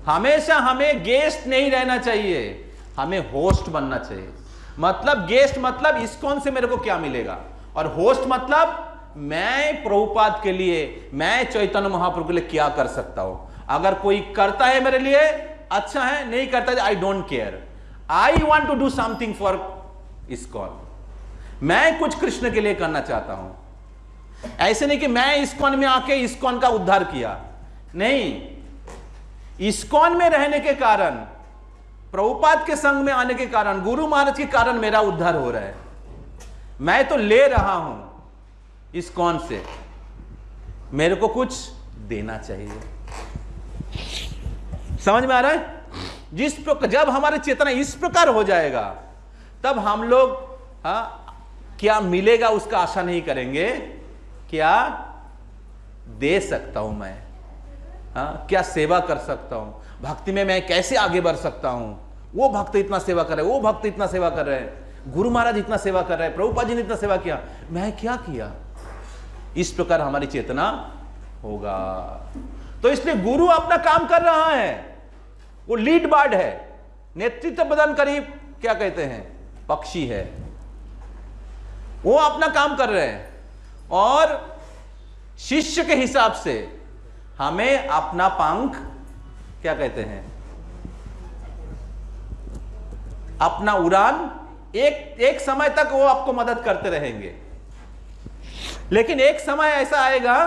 हमेशा हमें गेस्ट नहीं रहना चाहिए, हमें होस्ट बनना चाहिए। मतलब गेस्ट मतलब इस्कॉन से मेरे को क्या मिलेगा, और होस्ट मतलब मैं प्रभुपाद के लिए, मैं चैतन्य महाप्रभु के लिए क्या कर सकता हूं। अगर कोई करता है मेरे लिए अच्छा है, नहीं करता है I don't care, I want to do something for ISKCON. मैं कुछ कृष्ण के लिए करना चाहता हूं। ऐसे नहीं कि मैं इस्कॉन में आके इस्कॉन का उद्धार किया, नहीं, इस्कॉन में रहने के कारण, प्रभुपाद के संग में आने के कारण, गुरु महाराज के कारण मेरा उद्धार हो रहा है। मैं तो ले रहा हूं इस्कॉन से, मेरे को कुछ देना चाहिए। समझ में आ रहा है? जिस प्रकार जब हमारे चेतना इस प्रकार हो जाएगा तब हम लोग क्या मिलेगा उसका आशा नहीं करेंगे, क्या दे सकता हूं मैं, क्या सेवा कर सकता हूं, भक्ति में मैं कैसे आगे बढ़ सकता हूं। वो भक्त इतना सेवा कर रहे हैं, वो भक्त इतना सेवा कर रहे हैं, गुरु महाराज इतना सेवा कर रहे हैं, प्रभुपाद जी ने इतना सेवा किया, मैं क्या किया। इस प्रकार हमारी चेतना होगा। तो इसलिए गुरु अपना काम कर रहा है, वो लीड बर्ड है, नेतृत्व प्रदान करी क्या कहते हैं पक्षी है, वो अपना काम कर रहे हैं, और शिष्य के हिसाब से हमें अपना पंख क्या कहते हैं, अपना उड़ान एक समय तक वो आपको मदद करते रहेंगे, लेकिन एक समय ऐसा आएगा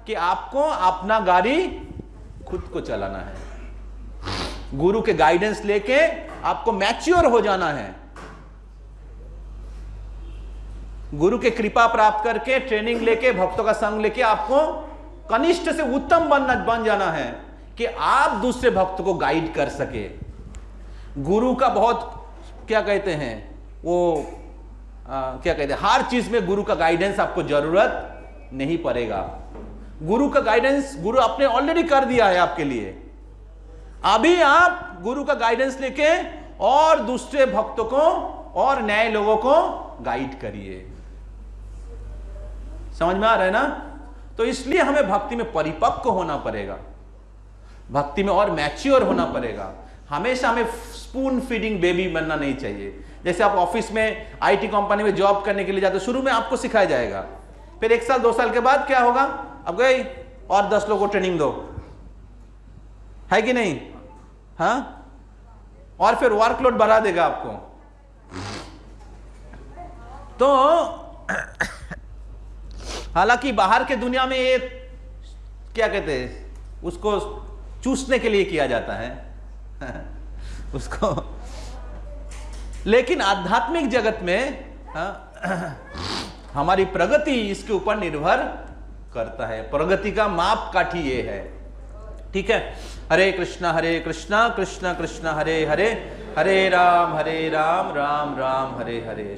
कि आपको अपना गाड़ी खुद को चलाना है। गुरु के गाइडेंस लेके आपको मैच्योर हो जाना है, गुरु के कृपा प्राप्त करके ट्रेनिंग लेके भक्तों का संग लेके आपको कनिष्ठ से उत्तम बन जाना है कि आप दूसरे भक्त को गाइड कर सके। गुरु का बहुत क्या कहते हैं वो क्या कहते हैं, हर चीज में गुरु का गाइडेंस आपको जरूरत नहीं पड़ेगा। गुरु का गाइडेंस गुरु आपने ऑलरेडी कर दिया है आपके लिए। अभी आप गुरु का गाइडेंस लेके और दूसरे भक्तों को और नए लोगों को गाइड करिए। समझ में आ रहा है ना? तो इसलिए हमें भक्ति में परिपक्व होना पड़ेगा, भक्ति में और मैच्योर होना पड़ेगा। हमेशा हमें स्पून फीडिंग बेबी बनना नहीं चाहिए। जैसे आप ऑफिस में आईटी कंपनी में जॉब करने के लिए जाते, शुरू में आपको सिखाया जाएगा, फिर 1 साल 2 साल के बाद क्या होगा, अब गए और 10 लोगों को ट्रेनिंग दो, है कि नहीं? हाँ, और फिर वर्कलोड बढ़ा देगा आपको। तो हालांकि बाहर के दुनिया में ये क्या कहते हैं, उसको चूसने के लिए किया जाता है उसको, लेकिन आध्यात्मिक जगत में हमारी प्रगति इसके ऊपर निर्भर करता है। प्रगति का मापकाठी ये है। ठीक है, हरे कृष्णा कृष्णा कृष्णा हरे हरे, हरे राम राम राम हरे हरे।